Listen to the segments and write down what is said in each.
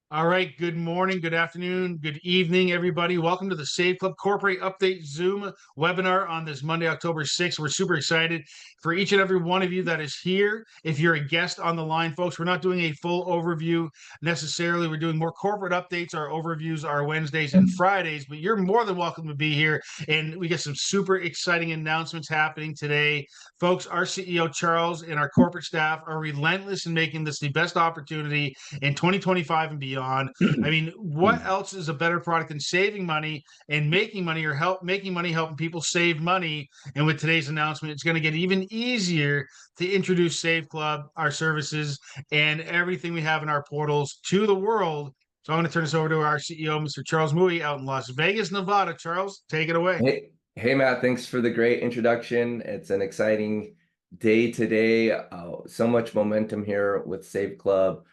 All right. Good morning, good afternoon, good evening, everybody. Welcome to the Save Club Corporate Update Zoom webinar on this Monday, October 6th. We're super excited for each and every one of you that is here. If you're a guest on the line, folks, we're not doing a full overview necessarily. We're doing more corporate updates. Our overviews are Wednesdays and Fridays, but you're more than welcome to be here. And we get some super exciting announcements happening today. Folks, our CEO, Charles, and our corporate staff are relentless in making this the best opportunity in 2025 and beyond. I mean, what else is a better product than saving money and making money, or making money helping people save money? And with today's announcement, it's going to get even easier to introduce Save Club, our services, and everything we have in our portals to the world. So I'm going to turn this over to our CEO, Mr. Charles Mui, out in Las Vegas, Nevada. Charles, take it away. Hey, Matt, thanks for the great introduction. It's an exciting day today. So much momentum here with Save Club.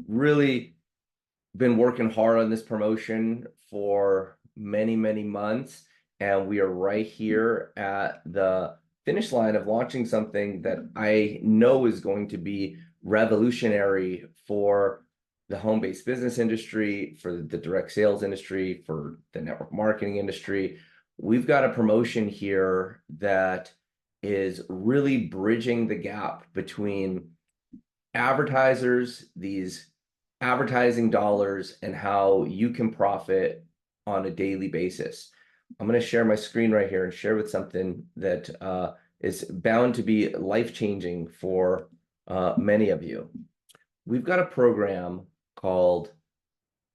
Really been working hard on this promotion for many, many months, and we are right here at the finish line of launching something that I know is going to be revolutionary for the home-based business industry, for the direct sales industry, for the network marketing industry. We've got a promotion here that is really bridging the gap between advertisers, these advertising dollars, and how you can profit on a daily basis. I'm going to share my screen right here and share with something that is bound to be life-changing for many of you. We've got a program called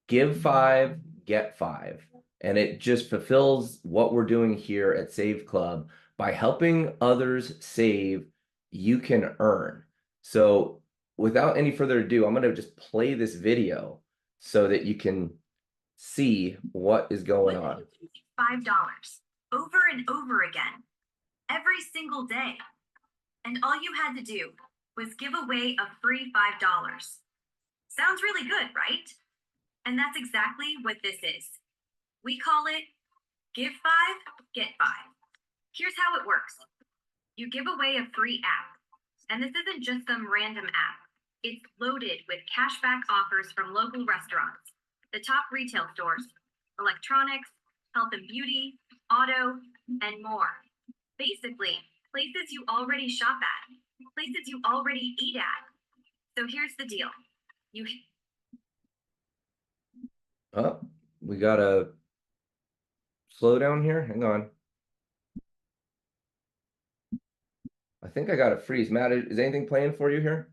Give 5, Get 5. And it just fulfills what we're doing here at Save Club. By helping others save, you can earn. So without any further ado, I'm going to just play this video so that you can see what is going on. $5 over and over again, every single day. And all you had to do was give away a free $5. Sounds really good, right? And that's exactly what this is. We call it Give 5, Get 5. Here's how it works. You give away a free app, and this isn't just some random app. It's loaded with cashback offers from local restaurants, the top retail stores, electronics, health and beauty, auto, and more. Basically, places you already shop at, places you already eat at. So here's the deal. We got a slow down here. Hang on. I think I got a freeze. Matt, is anything playing for you here?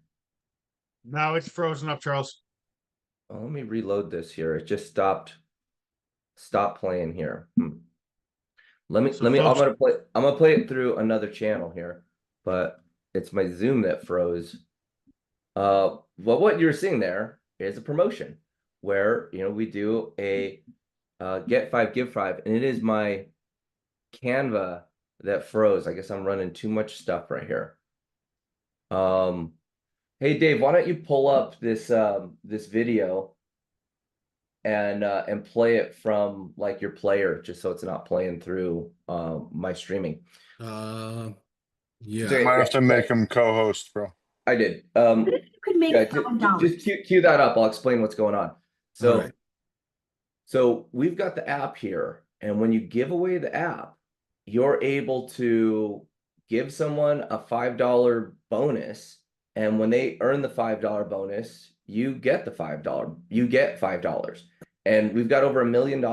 No, it's frozen up, Charles. Oh, let me reload this here. It just stopped playing here. I'm gonna play it through another channel here, but it's my Zoom that froze. Well, what you're seeing there is a promotion where we do a Get 5, Give 5, and it is my Canva that froze. I guess I'm running too much stuff right here. Hey Dave, why don't you pull up this this video and play it from like your player, just so it's not playing through my streaming. Yeah. You might have to make him co-host, bro. I did. You could make just cue that up. I'll explain what's going on. So, right. So we've got the app here, and when you give away the app, you're able to give someone a $5 bonus, and when they earn the $5 bonus, you get the $5. You get $5, and we've got over $1 million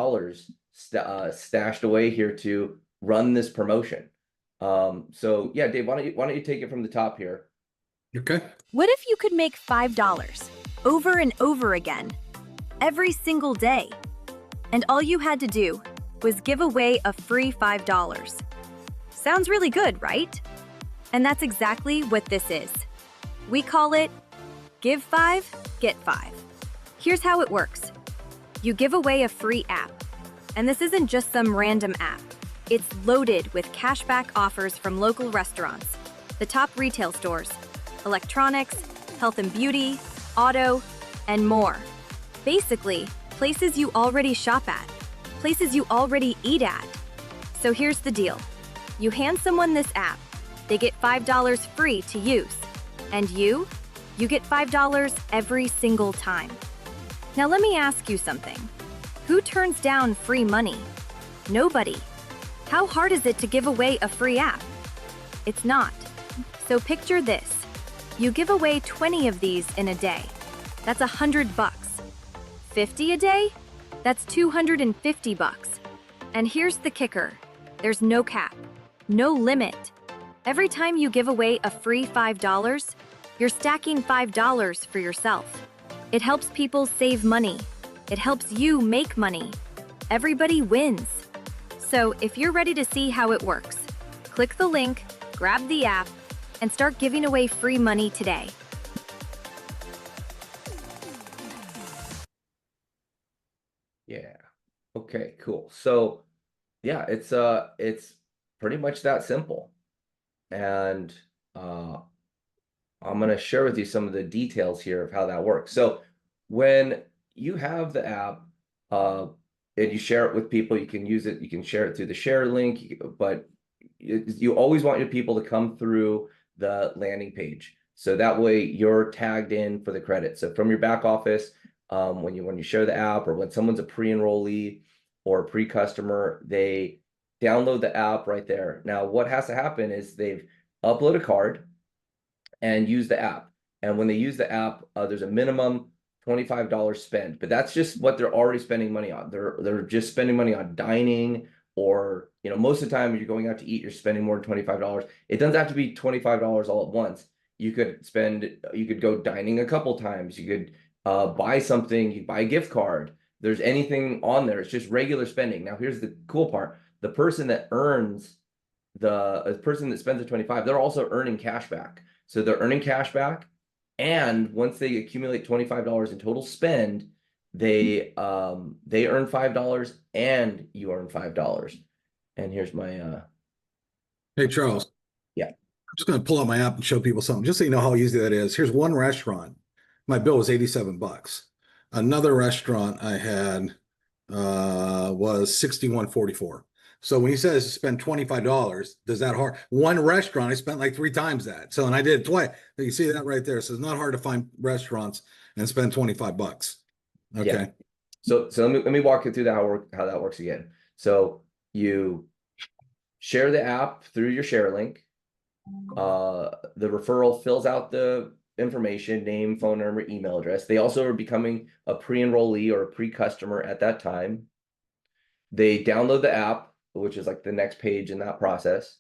stashed away here to run this promotion. So yeah, Dave, why don't you take it from the top here? Okay. What if you could make $5 over and over again, every single day? And all you had to do was give away a free $5. Sounds really good, right? And that's exactly what this is. We call it Give 5, Get 5. Here's how it works. You give away a free app, and this isn't just some random app. It's loaded with cashback offers from local restaurants, the top retail stores, electronics, health and beauty, auto, and more. Basically, places you already shop at, places you already eat at. So here's the deal. You hand someone this app, they get $5 free to use, and you get $5 every single time. Now let me ask you something. Who turns down free money? Nobody. How hard is it to give away a free app? It's not. So picture this. You give away 20 of these in a day. That's $100. 50 a day? That's $250. And here's the kicker. There's no cap, no limit. Every time you give away a free $5, you're stacking $5 for yourself. It helps people save money. It helps you make money. Everybody wins. So if you're ready to see how it works, click the link, grab the app, and start giving away free money today. Yeah. Okay, cool. So yeah, it's pretty much that simple. And I'm going to share with you some of the details here of how that works. So when you have the app and you share it with people, you can use it, you can share it through the share link, but you always want your people to come through the landing page. So that way you're tagged in for the credit. So from your back office, when you share the app, or when someone's a pre-enrollee or a pre-customer, they download the app right there. Now, what has to happen is they've upload a card and use the app. And when they use the app, there's a minimum $25 spend, but that's just what they're already spending money on. They're just spending money on dining, or most of the time when you're going out to eat, you're spending more than $25. It doesn't have to be $25 all at once. You could go dining a couple times. You could buy something, you buy a gift card. There's anything on there. It's just regular spending. Now, here's the cool part. The person that spends the 25, they're also earning cash back. So they're earning cash back. And once they accumulate $25 in total spend, they earn $5 and you earn $5. And here's my Hey, Charles. Yeah. I'm just going to pull out my app and show people something, just so you know how easy that is. Here's one restaurant. My bill was $87. Another restaurant I had was $61.44. So when he says spend $25, does that hard? One restaurant, I spent like 3 times that. So, and I did it twice. You see that right there. So it's not hard to find restaurants and spend $25. Okay. Yeah. So let me walk you through how that works again. So you share the app through your share link. The referral fills out the information, name, phone number, email address. They also are becoming a pre-enrollee or a pre-customer at that time. They download the app, which is like the next page in that process.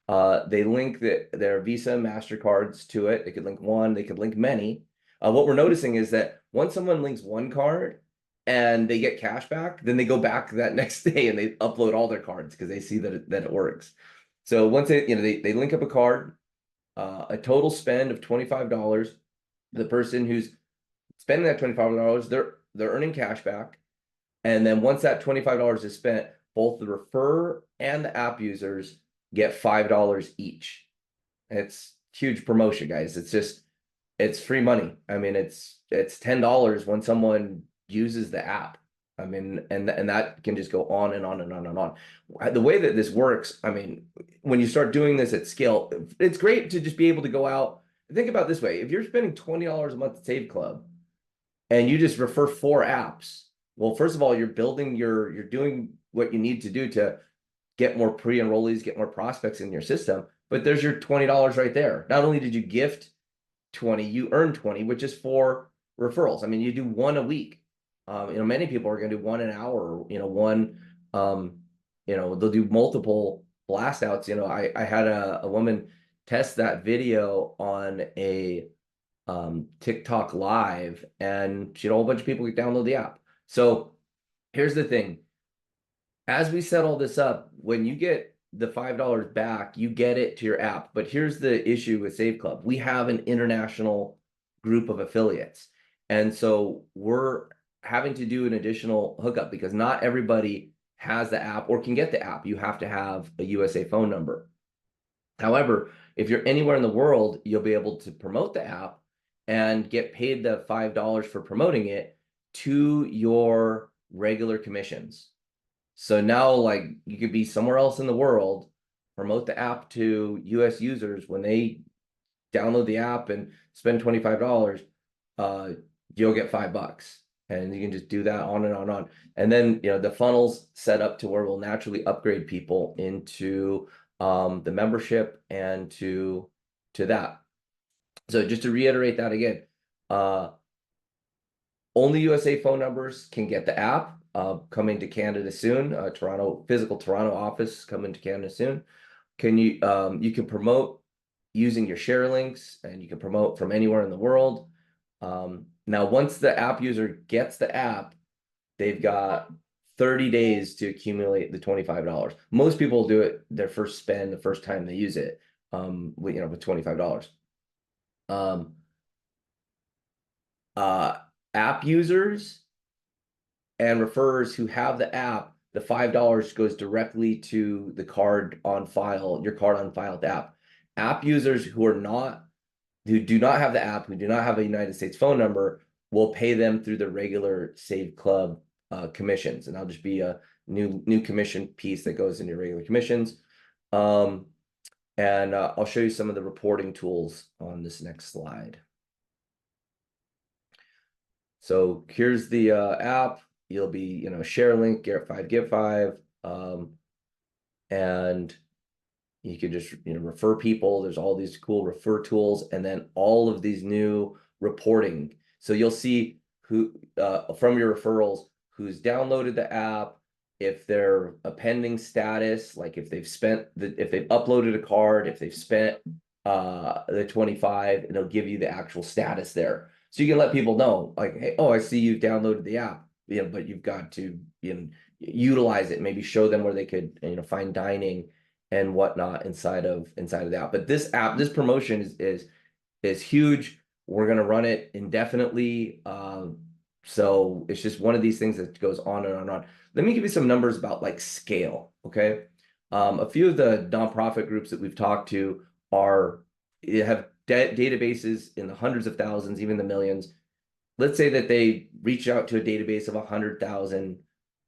They link their Visa and MasterCards to it. They could link one, they could link many. What we're noticing is that once someone links one card and they get cash back, then they go back that next day and they upload all their cards because they see that it works. So once they link up a card, a total spend of $25. The person who's spending that $25, they're earning cash back. And then once that $25 is spent, both the refer and the app users get $5 each. It's huge promotion, guys. It's free money. I mean, it's $10 when someone uses the app. I mean, and that can just go on and on and on and on. The way that this works, I mean, when you start doing this at scale, it's great to just be able to go out. Think about it this way. If you're spending $20 a month at Save Club and you just refer 4 apps, well, first of all, you're doing what you need to do to get more pre-enrollees, get more prospects in your system, but there's your $20 right there. Not only did you gift 20, you earn 20, which is 4 referrals. I mean, you do 1 a week. Many people are going to do 1 an hour, they'll do multiple blast outs. I had a woman test that video on a TikTok live, and she had a whole bunch of people download the app. So here's the thing. As we set all this up, when you get the $5 back, you get it to your app. But here's the issue with Save Club. We have an international group of affiliates. And so we're having to do an additional hookup because not everybody has the app or can get the app. You have to have a USA phone number. However, if you're anywhere in the world, you'll be able to promote the app and get paid the $5 for promoting it to your regular commissions. So now, like, you could be somewhere else in the world, promote the app to US users. When they download the app and spend $25, you'll get $5. And you can just do that on and on and on. And then, the funnel's set up to where we'll naturally upgrade people into the membership and to that. So just to reiterate that again, only USA phone numbers can get the app. Coming to Canada soon. Physical Toronto office coming to Canada soon. You can promote using your share links, and you can promote from anywhere in the world. Now, once the app user gets the app, they've got 30 days to accumulate the $25. Most people do it their first spend the first time they use it, with $25. App users and referrers who have the app, the $5 goes directly to the card on file, your card on file app. App users who do not have the app, who do not have a United States phone number, will pay them through the regular Save Club commissions, and that'll just be a new commission piece that goes in your regular commissions. And I'll show you some of the reporting tools on this next slide. So here's the app. You'll be, share link, Get 5, Give 5, and you can just, refer people. There's all these cool refer tools, and then all of these new reporting. So you'll see who, from your referrals, who's downloaded the app, if they're a pending status, like if they've uploaded a card, if they've spent the 25, and it'll give you the actual status there. So you can let people know, like, hey, I see you've downloaded the app, but you've got to, utilize it, maybe show them where they could, find dining and whatnot inside of the app. But this promotion is huge. We're going to run it indefinitely. So it's just one of these things that goes on and on and on. Let me give you some numbers about like scale. Okay. A few of the nonprofit groups that we've talked to have databases in the hundreds of thousands, even the millions. Let's say that they reach out to a database of 100,000,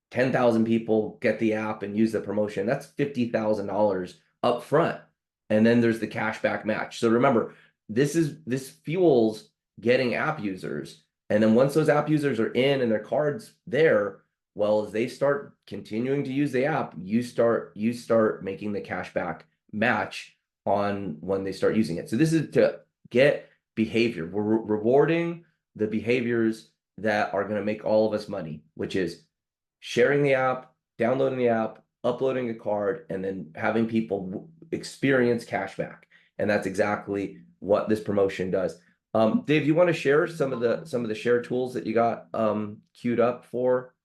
10,000 people get the app and use the promotion. That's $50,000 up front. And then there's the cashback match. So remember, this fuels getting app users. And then once those app users are in and their card's there, well, as they start continuing to use the app, you start making the cashback match on when they start using it. So this is to get behavior. We're rewarding the behaviors that are going to make all of us money, which is sharing the app, downloading the app, uploading a card, and then having people experience cashback. And that's exactly what this promotion does. Dave, you want to share some of the share tools that you got queued up for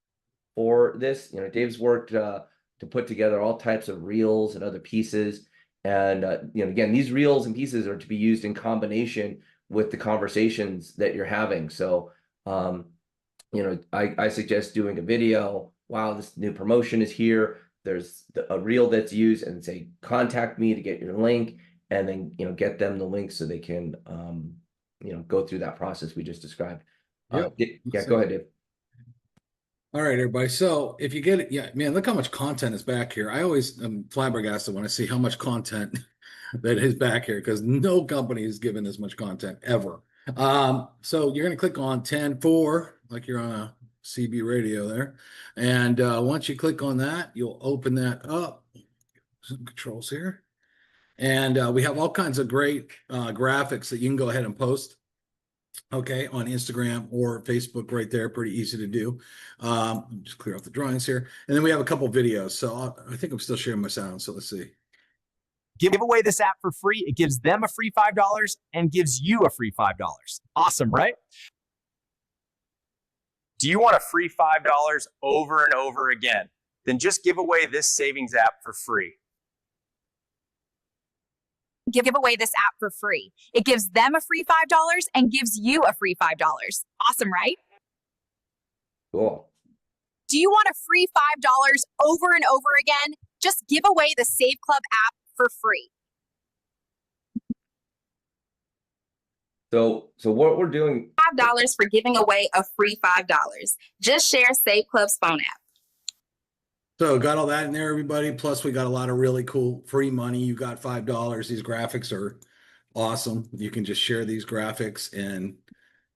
this? Dave's worked to put together all types of reels and other pieces. And again, these reels and pieces are to be used in combination with the conversations that you're having. So I suggest doing a video. Wow, this new promotion is here. There's a reel that's used, and say, contact me to get your link, and then get them the link so they can go through that process we just described. Yep. Yeah, go ahead, Dave. All right, everybody. So if you get it, man, look how much content is back here. I always am flabbergasted when I see how much content that is back here, because no company has given this much content ever. So you're going to click on 10.4, like you're on a CB radio there. And once you click on that, you'll open that up. Some controls here. And we have all kinds of great graphics that you can go ahead and post. Okay, on Instagram or Facebook right there, pretty easy to do. Just clear off the drawings here. And then we have a couple videos. So I think I'm still sharing my sound. So let's see. Give away this app for free. It gives them a free $5 and gives you a free $5. Awesome, right? Do you want a free $5 over and over again? Then just give away this savings app for free. Give away this app for free. It gives them a free $5 and gives you a free $5. Awesome, right? Cool. Do you want a free $5 over and over again? Just give away the Save Club app for free. So what we're doing, $5 for giving away a free $5. Just share Save Club's phone app. So got all that in there, everybody. Plus, we got a lot of really cool free money. You got $5. These graphics are awesome. You can just share these graphics and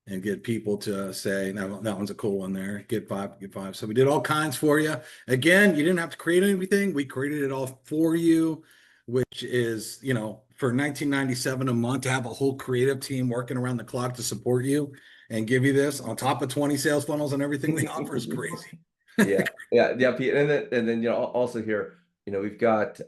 and get people to say, no, that one's a cool one there. Get five, get five. So we did all kinds for you. Again, you didn't have to create anything. We created it all for you, which is, you know, for $19.97 a month to have a whole creative team working around the clock to support you and give you this on top of 20 sales funnels and everything we offer is crazy. Yeah, Pete. And then, you know, also here, you know, we've got,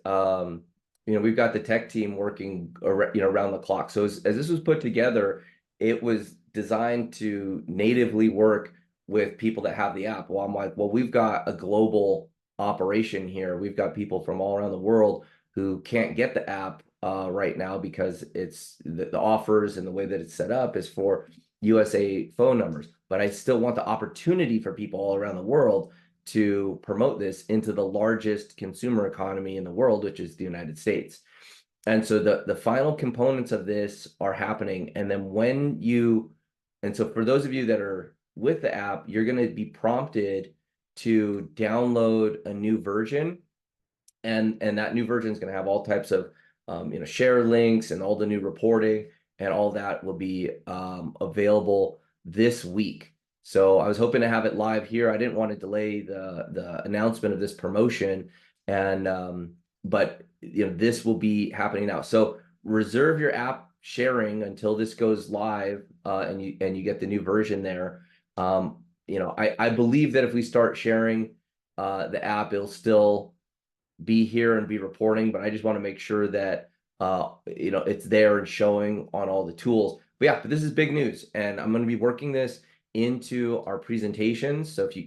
we've got the tech team working, around the clock. So as this was put together, it was designed to natively work with people that have the app. Well, I'm like, well, we've got a global operation here. We've got people from all around the world who can't get the app right now because it's the offers and the way that it's set up is for USA phone numbers. But I still want the opportunity for people all around the world to promote this into the largest consumer economy in the world, which is the United States. And so the final components of this are happening. And then so for those of you that are with the app, you're going to be prompted to download a new version. And that new version is going to have all types of, share links and all the new reporting, and all that will be available this week. So I was hoping to have it live here. I didn't want to delay the announcement of this promotion, but this will be happening now. So reserve your app sharing until this goes live, and you get the new version there. I believe that if we start sharing the app, it'll still be here and be reporting, but I just want to make sure that it's there and showing on all the tools. But this is big news, and I'm going to be working this into our presentations. So if you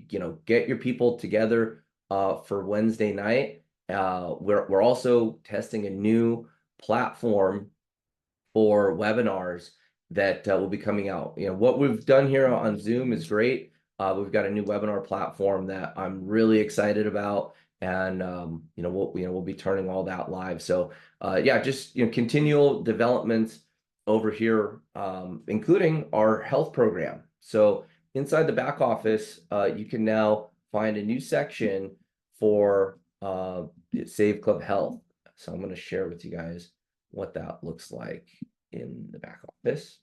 get your people together for Wednesday night, we're also testing a new platform for webinars that will be coming out. What we've done here on Zoom is great. We've got a new webinar platform that I'm really excited about, and we'll be turning all that live. So just continual developments over here, including our health program. So inside the back office, you can now find a new section for Save Club Health. So I'm going to share with you guys what that looks like in the back office.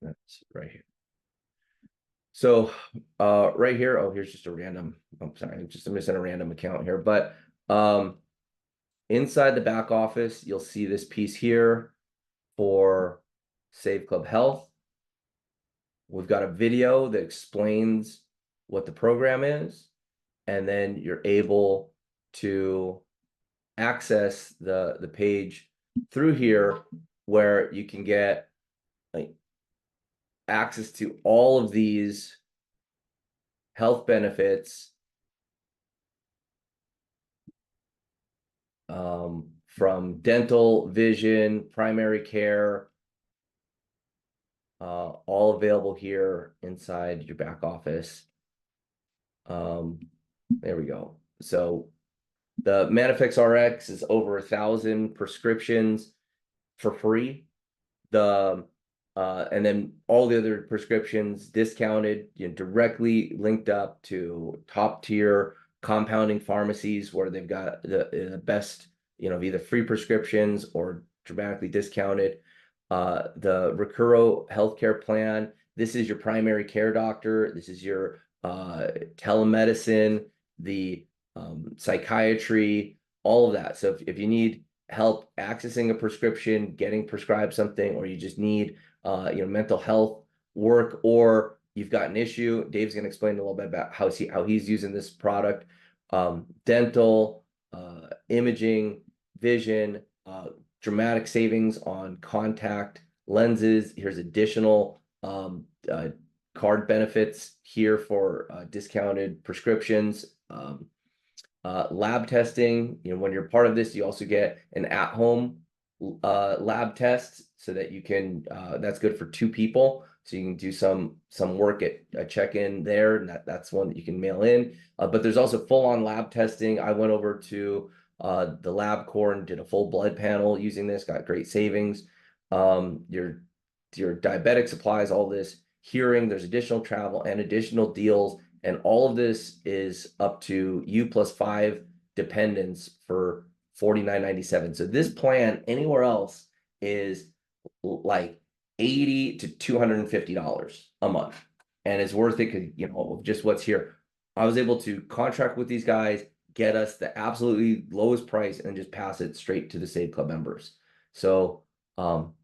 That's right here. So right here, here's just a random, I'm missing a random account here, but inside the back office, you'll see this piece here for Save Club Health. We've got a video that explains what the program is, and then you're able to access the page through here where you can get access to all of these health benefits from dental, vision, primary care, all available here inside your back office. There we go. So the Manifex RX is over 1,000 prescriptions for free. And then all the other prescriptions discounted, directly linked up to top tier compounding pharmacies where they've got the best, either free prescriptions or dramatically discounted. The Recuro healthcare plan. This is your primary care doctor. This is your telemedicine, the psychiatry, all of that. So if you need help accessing a prescription, getting prescribed something, or you just need mental health work, or you've got an issue, Dave's going to explain a little bit about how he's using this product. Dental, imaging, vision, dramatic savings on contact lenses. Here's additional card benefits here for discounted prescriptions. Lab testing, when you're part of this, you also get an at-home lab test, so that you can that's good for 2 people, so you can do some work at a check-in there, and that's one that you can mail in. But there's also full-on lab testing. I went over to the LabCorp and did a full blood panel using this, got great savings. Your diabetic supplies, all this. Hearing, there's additional travel and additional deals, and all of this is up to you plus 5 dependents for $49.97. So this plan anywhere else is like $80 to $250 a month, and it's worth it because, you know, just what's here. I was able to contract with these guys, get us the absolutely lowest price, and just pass it straight to the Save Club members. So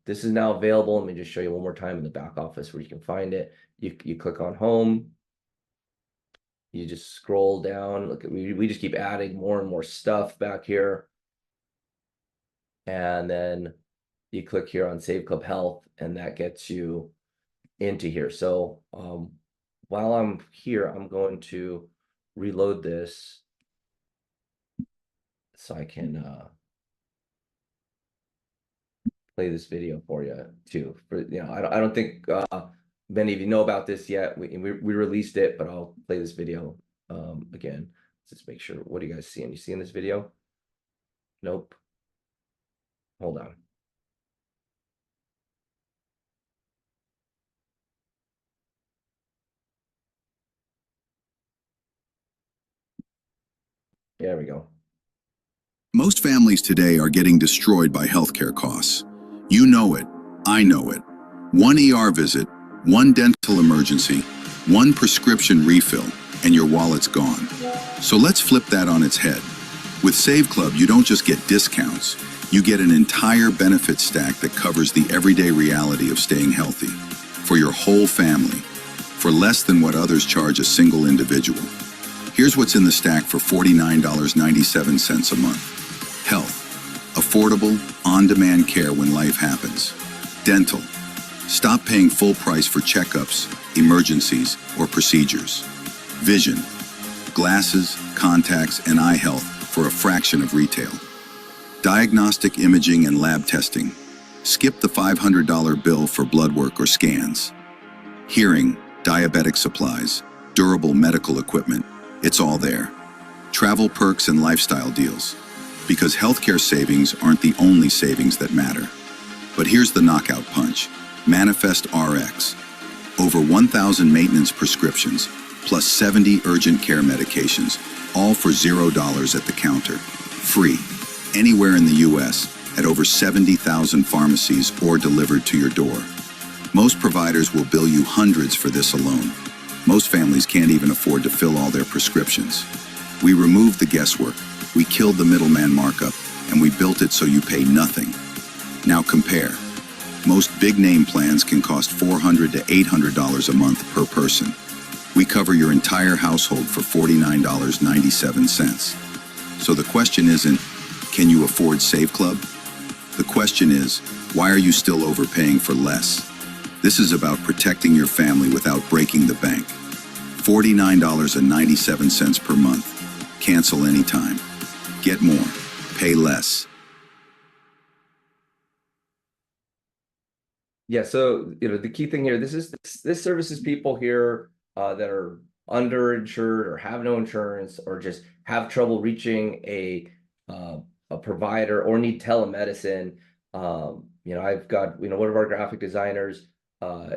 this is now available. Let me just show you one more time in the back office where you can find it. You click on home. You just scroll down. Look, we just keep adding more and more stuff back here. And then you click here on Save Club Health, and that gets you into here. So while I'm here, I'm going to reload this so I can play this video for you too. For, you know, I don't think many of you know about this yet. We released it, but I'll play this video again. Let's just make sure. What are you guys seeing? You seeing this video? Nope. Hold on. There we go. Most families today are getting destroyed by healthcare costs. You know it. I know it. One ER visit, one dental emergency, one prescription refill, and your wallet's gone. So let's flip that on its head. With Save Club, you don't just get discounts. You get an entire benefit stack that covers the everyday reality of staying healthy for your whole family, for less than what others charge a single individual. Here's what's in the stack for $49.97 a month. Health. Affordable, on-demand care when life happens. Dental. Stop paying full price for checkups, emergencies, or procedures. Vision. Glasses, contacts, and eye health for a fraction of retail. Diagnostic imaging and lab testing. Skip the $500 bill for blood work or scans. Hearing, diabetic supplies, durable medical equipment. It's all there. Travel perks and lifestyle deals. Because healthcare savings aren't the only savings that matter. But here's the knockout punch. Manifest RX. Over 1,000 maintenance prescriptions, plus 70 urgent care medications, all for $0 at the counter. Free. Anywhere in the US, at over 70,000 pharmacies or delivered to your door. Most providers will bill you hundreds for this alone. Most families can't even afford to fill all their prescriptions. We removed the guesswork, we killed the middleman markup, and we built it so you pay nothing. Now compare. Most big name plans can cost $400 to $800 a month per person. We cover your entire household for $49.97. So the question isn't, can you afford Save Club? The question is, why are you still overpaying for less? This is about protecting your family without breaking the bank. $49.97 per month. Cancel anytime. Get more. Pay less. Yeah, so you know the key thing here. This services people here that are underinsured or have no insurance or just have trouble reaching a provider or need telemedicine. You know, I've got one of our graphic designers.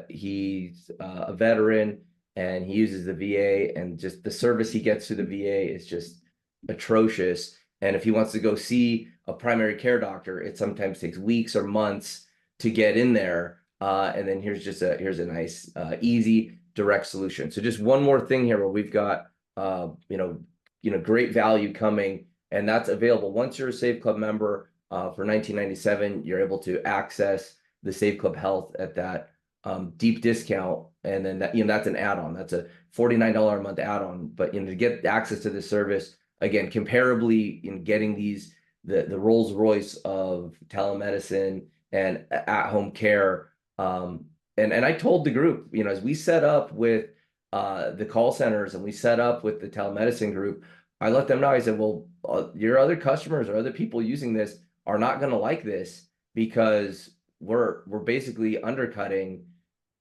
He's a veteran and he uses the VA, and just the service he gets through the VA is just atrocious. And if he wants to go see a primary care doctor, it sometimes takes weeks or months to get in there. And then here's a nice, easy, direct solution. So just one more thing here where we've got great value coming, and that's available once you're a Save Club member. For $19.97, you're able to access the Save Club Health at that deep discount, and then that's an add-on. That's a $49 a month add-on. But to get access to this service, again, comparably in getting the Rolls Royce of telemedicine and at-home care. And I told the group, as we set up with the call centers and we set up with the telemedicine group, I let them know. I said, well, your other customers or other people using this are not going to like this, because we're basically undercutting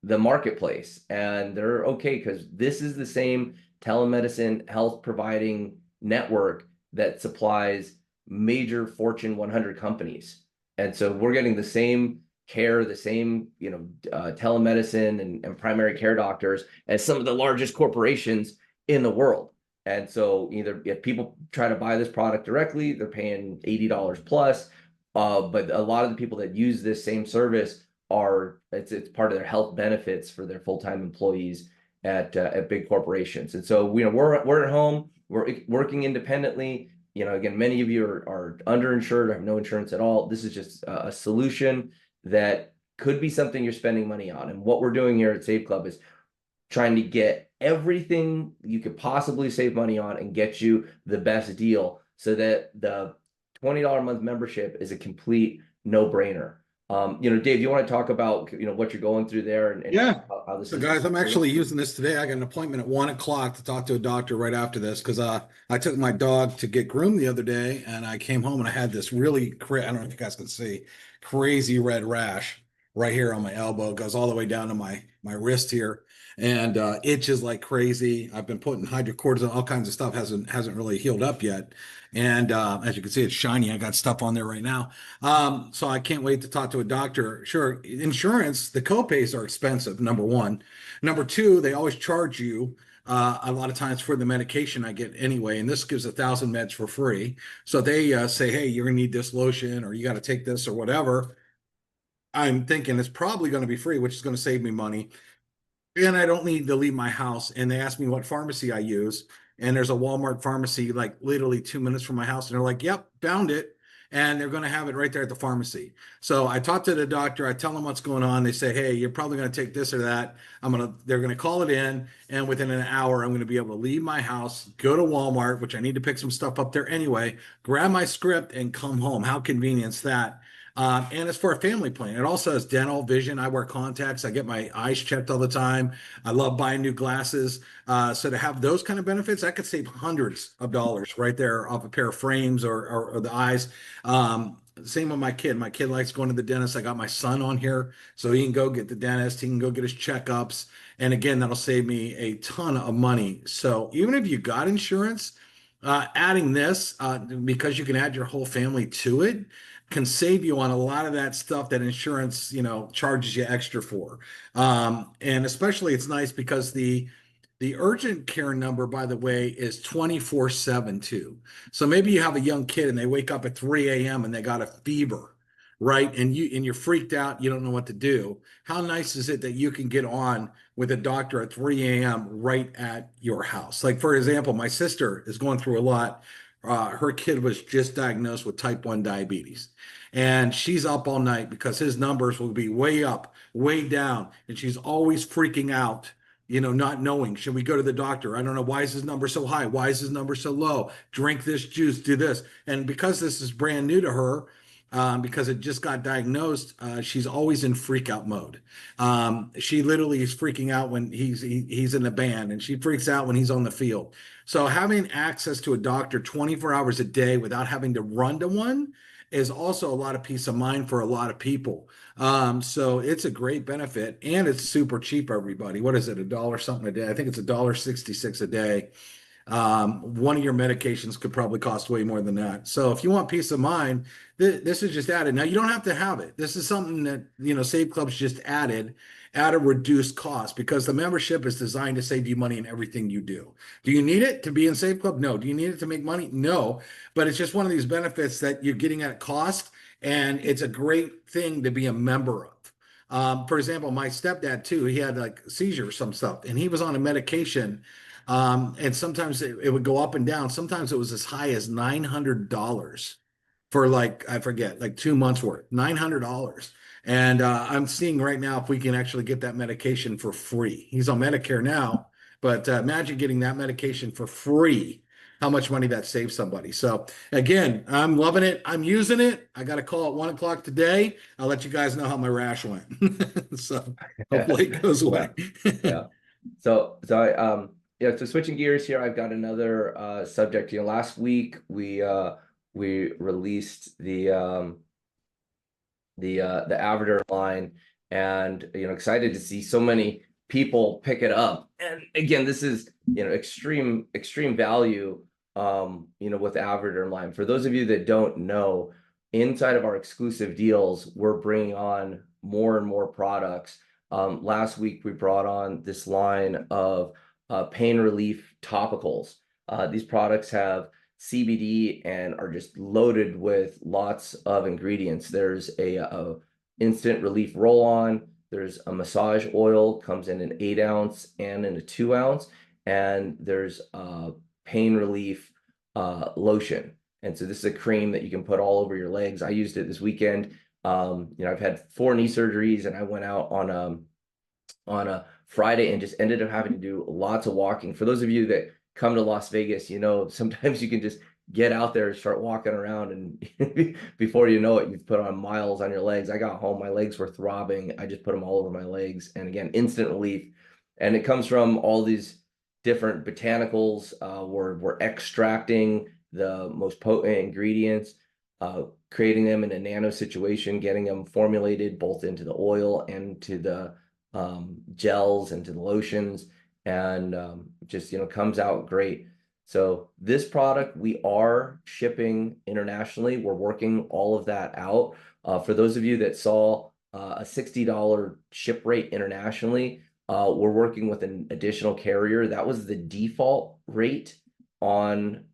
the marketplace, and they're okay because this is the same telemedicine health providing network that supplies major Fortune 100 companies. And so we're getting the same care, the same, telemedicine and primary care doctors as some of the largest corporations in the world. And so either if people try to buy this product directly, they're paying $80 plus. But a lot of the people that use this same service it's part of their health benefits for their full-time employees at big corporations. And so we're at home, we're working independently. Again, many of you are underinsured or have no insurance at all. This is just a solution that could be something you're spending money on. And what we're doing here at Save Club is trying to get everything you could possibly save money on and get you the best deal, so that the $20 a month membership is a complete no-brainer. Dave, you want to talk about what you're going through there and Yeah. how this So is? guys, I'm actually using this today. I got an appointment at 1 o'clock to talk to a doctor right after this, because I took my dog to get groomed the other day, and I came home and I had this really I don't know if you guys can see, crazy red rash right here on my elbow. It goes all the way down to my wrist here, and itches like crazy. I've been putting hydrocortisone, all kinds of stuff, hasn't really healed up yet. And as you can see, it's shiny. I got stuff on there right now. So I can't wait to talk to a doctor. Sure, insurance, the copays are expensive, number one. Number two, they always charge you a lot of times for the medication I get anyway, and this gives 1,000 meds for free. So they say, hey, you're gonna need this lotion, or you got to take this, or whatever. I'm thinking it's probably going to be free, which is going to save me money. And I don't need to leave my house. And they asked me what pharmacy I use. And there's a Walmart pharmacy like literally 2 minutes from my house. And they're like, yep, found it. And they're going to have it right there at the pharmacy. So I talk to the doctor. I tell them what's going on. They say, hey, you're probably going to take this or that. They're going to call it in. And within an hour, I'm going to be able to leave my house, go to Walmart, which I need to pick some stuff up there anyway, grab my script and come home. How convenient is that? And it's for a family plan. It also has dental, vision. I wear contacts. I get my eyes checked all the time. I love buying new glasses. So to have those kind of benefits, I could save hundreds of dollars right there off a pair of frames or the eyes. Same with my kid. My kid likes going to the dentist. I got my son on here so he can go get the dentist. He can go get his checkups. And again, that'll save me a ton of money. So even if you got insurance, adding this, because you can add your whole family to it, can save you on a lot of that stuff that insurance, charges you extra for. And especially it's nice because the urgent care number, by the way, is 24/7 too. So maybe you have a young kid and they wake up at 3 a.m. and they got a fever, right? And you're freaked out, you don't know what to do. How nice is it that you can get on with a doctor at 3 a.m. right at your house? Like, for example, my sister is going through a lot. Her kid was just diagnosed with type 1 diabetes, and she's up all night because his numbers will be way up, way down, and she's always freaking out, not knowing, should we go to the doctor? I don't know. Why is his number so high? Why is his number so low? Drink this juice, do this. And because this is brand new to her, because it just got diagnosed, she's always in freak out mode. She literally is freaking out when he's in the band, and she freaks out when he's on the field. So having access to a doctor 24 hours a day without having to run to one is also a lot of peace of mind for a lot of people. So it's a great benefit, and it's super cheap, everybody. What is it, $1 something a day? I think it's $1.66 a day. One of your medications could probably cost way more than that. So if you want peace of mind, this is just added. Now, you don't have to have it. This is something that, Save Club's just added at a reduced cost, because the membership is designed to save you money in everything you do. Do you need it to be in Save Club? No. Do you need it to make money? No. But it's just one of these benefits that you're getting at cost, and it's a great thing to be a member of. For example, my stepdad too, he had like seizure or some stuff, and he was on a medication. And sometimes it would go up and down. Sometimes it was as high as $900 for I forget, 2 months worth, $900. And I'm seeing right now if we can actually get that medication for free. He's on Medicare now, but imagine getting that medication for free, how much money that saves somebody. So again, I'm loving it. I'm using it. I got a call at 1 o'clock today. I'll let you guys know how my rash went. So hopefully it goes away. Yeah. So switching gears here, I've got another subject. Last week we released the Avatar line, and excited to see so many people pick it up. And again, this is extreme value with Avatar line. For those of you that don't know, inside of our exclusive deals, we're bringing on more and more products. Last week we brought on this line of pain relief topicals. These products have CBD and are just loaded with lots of ingredients. There's a instant relief roll-on. There's a massage oil, comes in an 8-ounce and in a 2-ounce, and there's a pain relief lotion. And so this is a cream that you can put all over your legs. I used it this weekend. I've had 4 knee surgeries, and I went out on a Friday and just ended up having to do lots of walking. For those of you that come to Las Vegas, sometimes you can just get out there and start walking around, and before you know it, you've put on miles on your legs. I got home, my legs were throbbing. I just put them all over my legs, and again, instant relief. And it comes from all these different botanicals. We're extracting the most potent ingredients, creating them in a nano situation, getting them formulated both into the oil and to the gels and to the lotions, and just comes out great. So this product we are shipping internationally. We're working all of that out. For those of you that saw a $60 ship rate internationally, we're working with an additional carrier. That was the default rate on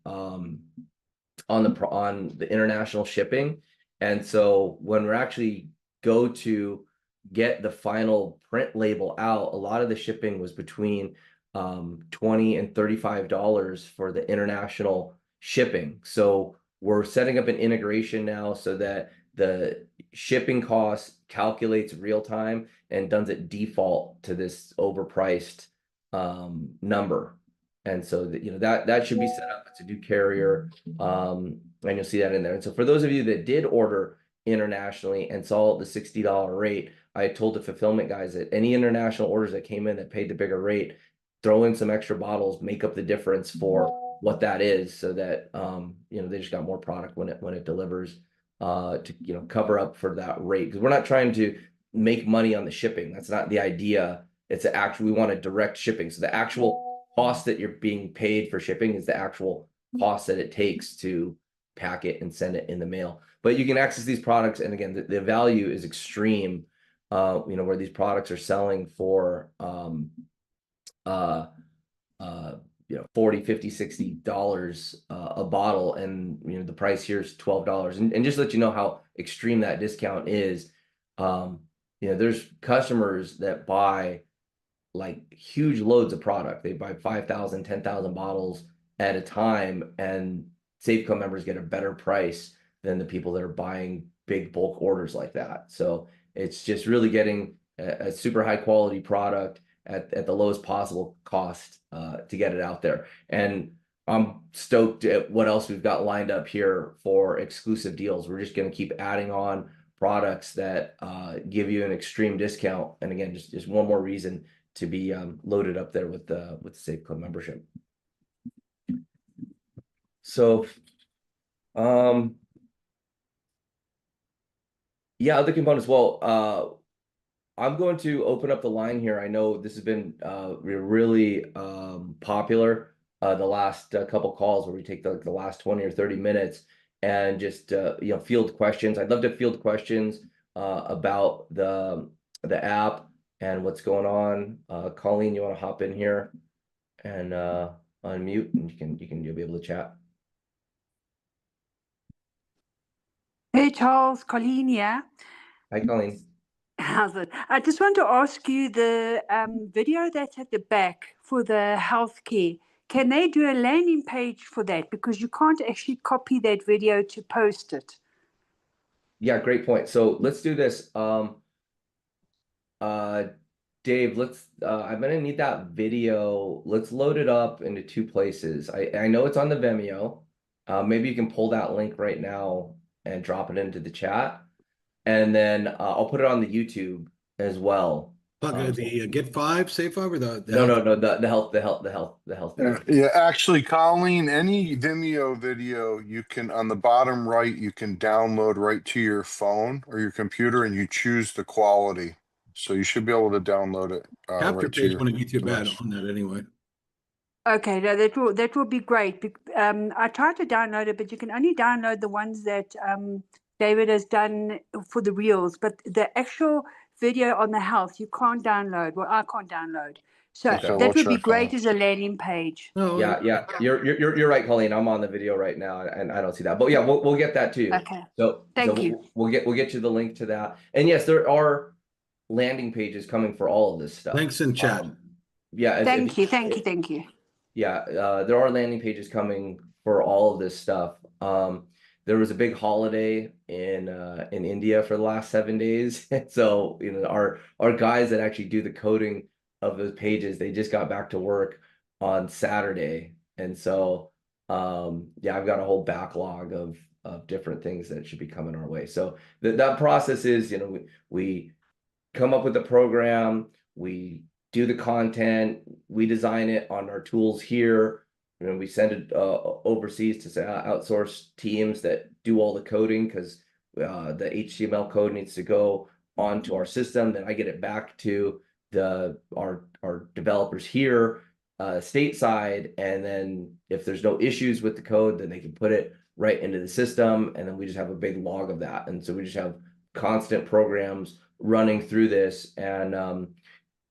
the international shipping. And so when we're actually go to get the final print label out, a lot of the shipping was between $20 and $35 for the international shipping. So we're setting up an integration now so that the shipping cost calculates real time and does it default to this overpriced number. And so that should be set up. It's a new carrier, and you'll see that in there. And so for those of you that did order internationally and saw the $60 rate, I told the fulfillment guys that any international orders that came in that paid the bigger rate, throw in some extra bottles, make up the difference for what that is, so that they just got more product when it delivers, to cover up for that rate. Because we're not trying to make money on the shipping. That's not the idea. It's we want a direct shipping. So the actual cost that you're being paid for shipping is the actual cost that it takes to pack it and send it in the mail. But you can access these products, and again, the value is extreme. Where these products are selling for $40, $50, $60 a bottle, and the price here is $12. And just to let you know how extreme that discount is, there's customers that buy like huge loads of product. They buy 5,000, 10,000 bottles at a time, and Safe Club members get a better price than the people that are buying big bulk orders like that. So it's just really getting a super high quality product at the lowest possible cost to get it out there. And I'm stoked at what else we've got lined up here for exclusive deals. We're just going to keep adding on products that give you an extreme discount. And again, just one more reason to be loaded up there with the Safe Club membership. So, yeah, other components. Well, I'm going to open up the line here. I know this has been really popular the last couple calls, where we take the last 20 or 30 minutes and just field questions. I'd love to field questions about the app and what's going on. Colleen, you want to hop in here and unmute, and you'll be able to chat. Hey Charles, Colleen here. Hi, Colleen. How's it? I just want to ask you, the video that's at the back for the healthcare, can they do a landing page for that? Because you can't actually copy that video to post it. Yeah, great point. So let's do this. Dave, I'm gonna need that video. Let's load it up into 2 places. I know it's on the Vimeo. Maybe you can pull that link right now and drop it into the chat, and then I'll put it on the YouTube as well. The Get 5, Save 5, or the No, the health. Yeah, actually, Colleen, any Vimeo video you can, on the bottom right, you can download right to your phone or your computer, and you choose the quality. So you should be able to download it. After right to page your when it gets you bad device. on that anyway. Okay, no, that will be great. I tried to download it, but you can only download the ones that David has done for the reels. But the actual video on the health, you can't download. Well, I can't download. So Okay. that would be We'll check great on it. as a landing page. No, Yeah, you're right, Colleen. I'm on the video right now, and I don't see that. But yeah, we'll get that to you. Okay. So Thank so you. we'll get you the link to that. And yes, there are landing pages coming for all of this stuff. links in chat. Yeah. Thank you. Thank you. Yeah, there are landing pages coming for all of this stuff. There was a big holiday in India for the last 7 days. So, you know, our guys that actually do the coding of those pages, they just got back to work on Saturday. And so, yeah, I've got a whole backlog of different things that should be coming our way. So that process is, you know, we come up with the program, we do the content, we design it on our tools here, and we send it overseas to outsource teams that do all the coding, because the HTML code needs to go onto our system. Then I get it back to our developers here stateside, and then if there's no issues with the code, then they can put it right into the system, and then we just have a big log of that. And so we just have constant programs running through this, and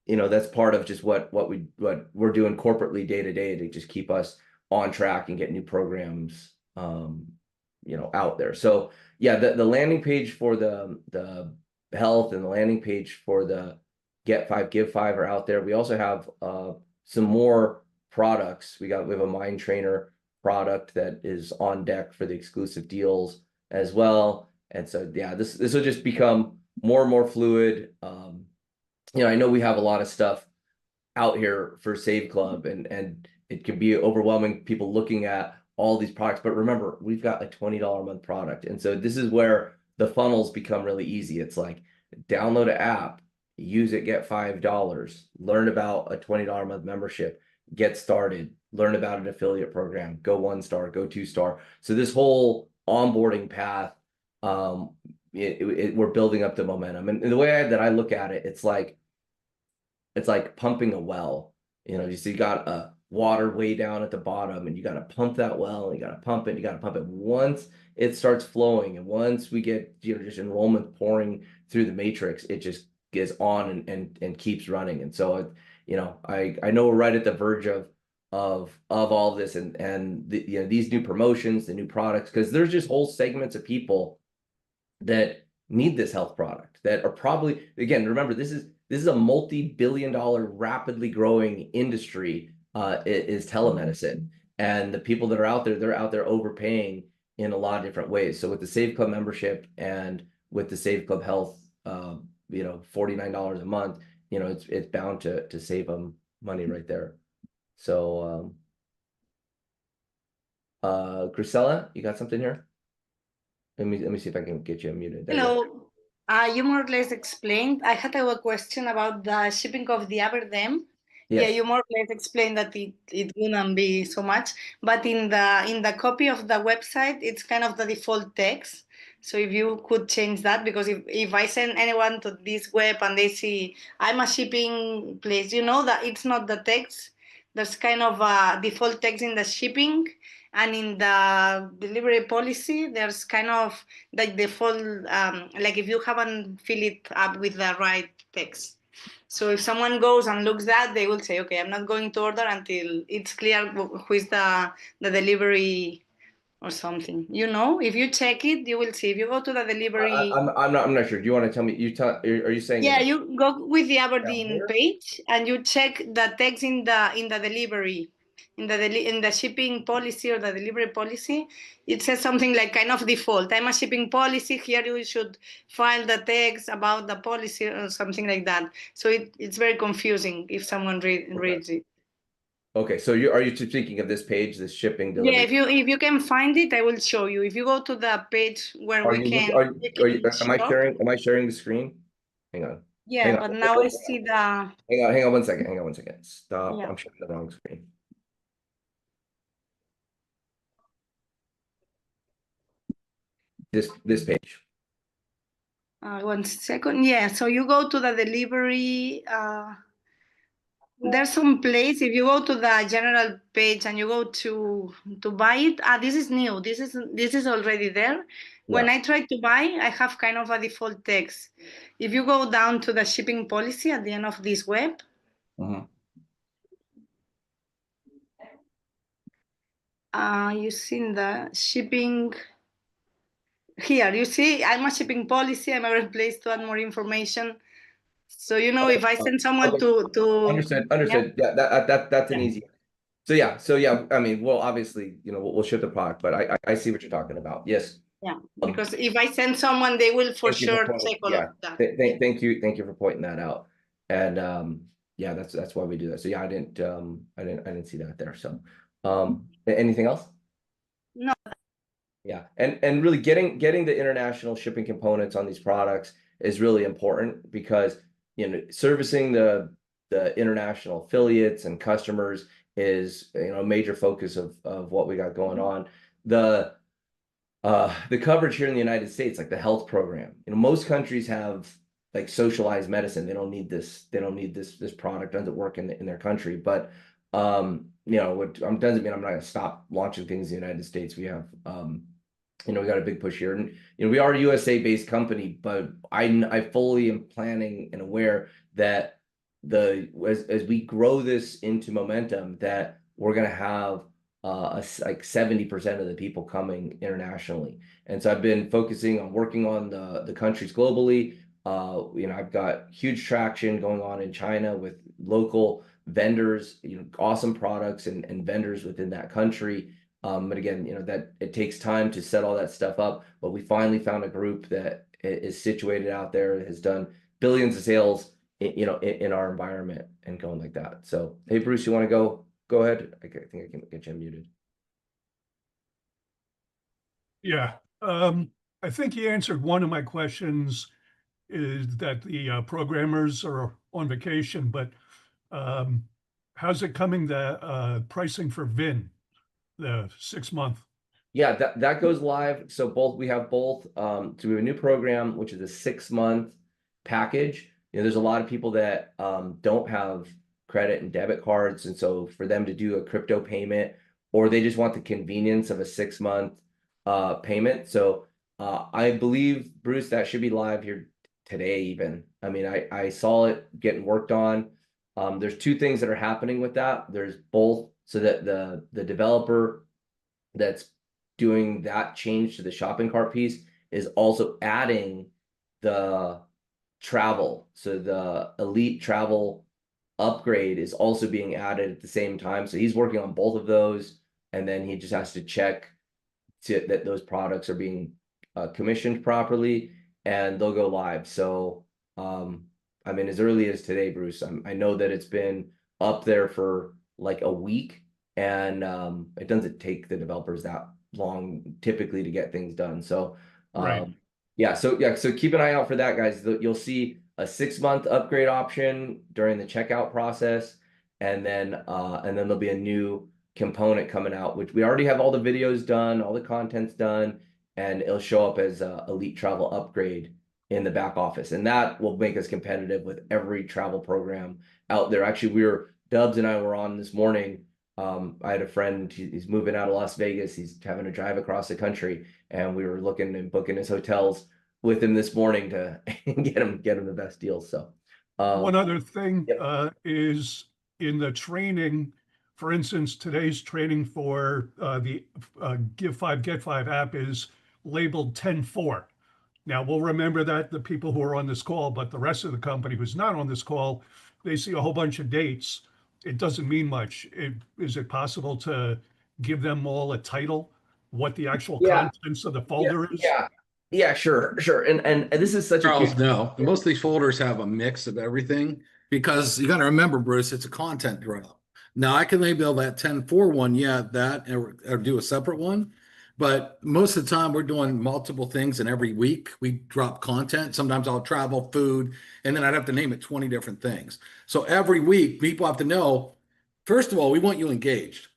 you know, that's part of just what we're doing corporately day to day to just keep us on track and get new programs you know, out there. So yeah, the landing page for the health and the landing page for the Get 5 Give 5 are out there. We also have some more products. We have a Mind Trainer product that is on deck for the exclusive deals as well. And so yeah, this will just become more and more fluid. You know, I know we have a lot of stuff out here for Save Club, and it can be overwhelming, people looking at all these products. But remember, we've got a $20 a month product. And so this is where the funnels become really easy. It's like, download an app, use it, get $5, learn about a $20 a month membership, get started, learn about an affiliate program, go 1 star, go 2 star. So this whole onboarding path, we're building up the momentum. And the way that I look at it, it's like pumping a well. You know, you see, you got a water way down at the bottom, and you got to pump that well, and you got to pump it, you got to pump it. Once it starts flowing, and once we get, you know, just enrollment pouring through the matrix, it just gets on and keeps running. And so, you know, I know we're right at the verge of all of this, and the, you know, these new promotions, the new products, because there's just whole segments of people that need this health product that are probably, again, remember, this is a multi-billion-dollar rapidly growing industry, is telemedicine. And the people that are out there, they're out there overpaying in a lot of different ways. So with the Save Club membership and with the Save Club Health, you know, $49 a month, you know, it's bound to save them money right there. So Grisella, you got something here? Let me see if I can get you unmuted. There you go. Hello. You more or less explained. I had a question about the shipping of the Aberdeen. Yes. Yeah, you more or less explained that it wouldn't be so much, but in the copy of the website, it's kind of the default text. So if you could change that, because if I send anyone to this web and they see I'm a shipping place, you know that it's not the text. There's kind of a default text in the shipping, and in the delivery policy, there's kind of like default, like if you haven't filled it up with the right text. So if someone goes and looks that, they will say, okay, I'm not going to order until it's clear who is the delivery or something. You know, if you check it, you will see. If you go to the delivery, I'm not sure. Do you want to tell me? Are you saying? Yeah, you go with the Aberdeen here? page and you check the text in the delivery, in the shipping policy or the delivery policy. It says something like kind of default. I'm a shipping policy. Here you should file the text about the policy or something like that. So it's very confusing if someone reads it. Okay, so are you speaking of this page, this shipping delivery? Yeah, if you can find it, I will show you. If you go to the page where Am I sharing the screen? Hang on. Yeah, Hang on. but now I see the. Hang on 1 second. Hang on 1 second. Stop. Yeah. I'm sharing the wrong screen. This page. 1 second. Yeah, so you go to the delivery. There's some place. If you go to the general page and you go to buy it, this is new. This is already there. When I try to buy, I have kind of a default text. If you go down to the shipping policy at the end of this web, Using the shipping here, you see, I'm a shipping policy. I'm a place to add more information. So if I send someone to Understood. Yeah, that's an easy. So yeah, I mean, well, obviously, we'll ship the product, but I see what you're talking about. Yes. Yeah, because if I send someone, they will for sure check all of that. Thank you for pointing that out. And yeah, that's why we do that. So yeah, I didn't see that there. So anything else? No. Yeah, and really getting the international shipping components on these products is really important because servicing the international affiliates and customers is a major focus of what we got going on. The coverage here in the United States, like the health program, most countries have like socialized medicine. They don't need this product. Doesn't work in their country, but what doesn't mean I'm not going to stop launching things in the United States. We have we got a big push here, and we are a USA based company, but I fully am planning and aware that as we grow this into momentum, that we're going to have like 70% of the people coming internationally. And so I've been focusing on working on the countries globally. I've got huge traction going on in China with local vendors, awesome products and vendors within that country. But again, that it takes time to set all that stuff up, but we finally found a group that is situated out there, has done billions of sales, in our environment and going like that. So, hey, Bruce, you want to go ahead? I think I can get you unmuted. Yeah. I think he answered one of my questions, is that the programmers are on vacation, but how's it coming, the pricing for VIN, the 6 month? Yeah, that goes live. So we have both. So we have a new program, which is a 6 month package. There's a lot of people that don't have credit and debit cards, and so for them to do a crypto payment, or they just want the convenience of a 6 month payment. So I believe, Bruce, that should be live here today even. I mean, I saw it getting worked on. There's two things that are happening with that. There's both, so that the developer that's doing that change to the shopping cart piece is also adding the travel. So the elite travel upgrade is also being added at the same time. So he's working on both of those, and then he just has to check that those products are being commissioned properly, and they'll go live. So I mean, as early as today, Bruce, I know that it's been up there for like a week, and it doesn't take the developers that long typically to get things done. So Right. So keep an eye out for that, guys. You'll see a 6 month upgrade option during the checkout process, and then there'll be a new component coming out, which we already have all the videos done, all the content's done, and it'll show up as a elite travel upgrade in the back office, and that will make us competitive with every travel program out there. Actually, Dubs and I were on this morning. I had a friend, he's moving out of Las Vegas. He's having to drive across the country, and we were looking and booking his hotels with him this morning to get him the best deals. So one other thing is in the training, for instance, today's training for the Give 5 Get 5 app is labeled 10-4. Now we'll remember that, the people who are on this call, but the rest of the company who's not on this call, they see a whole bunch of dates. It doesn't mean much. Is it possible to give them all a title, what the actual contents of the folder is? Yeah, sure. And this is such Charles, no. Most of these folders have a mix of everything, because you got to remember, Bruce, it's a content drop. Now I can label that 10-4 one, or do a separate one. But most of the time we're doing multiple things, and every week we drop content. Sometimes I'll travel, food, and then I'd have to name it 20 different things. So every week people have to know, first of all, we want you engaged.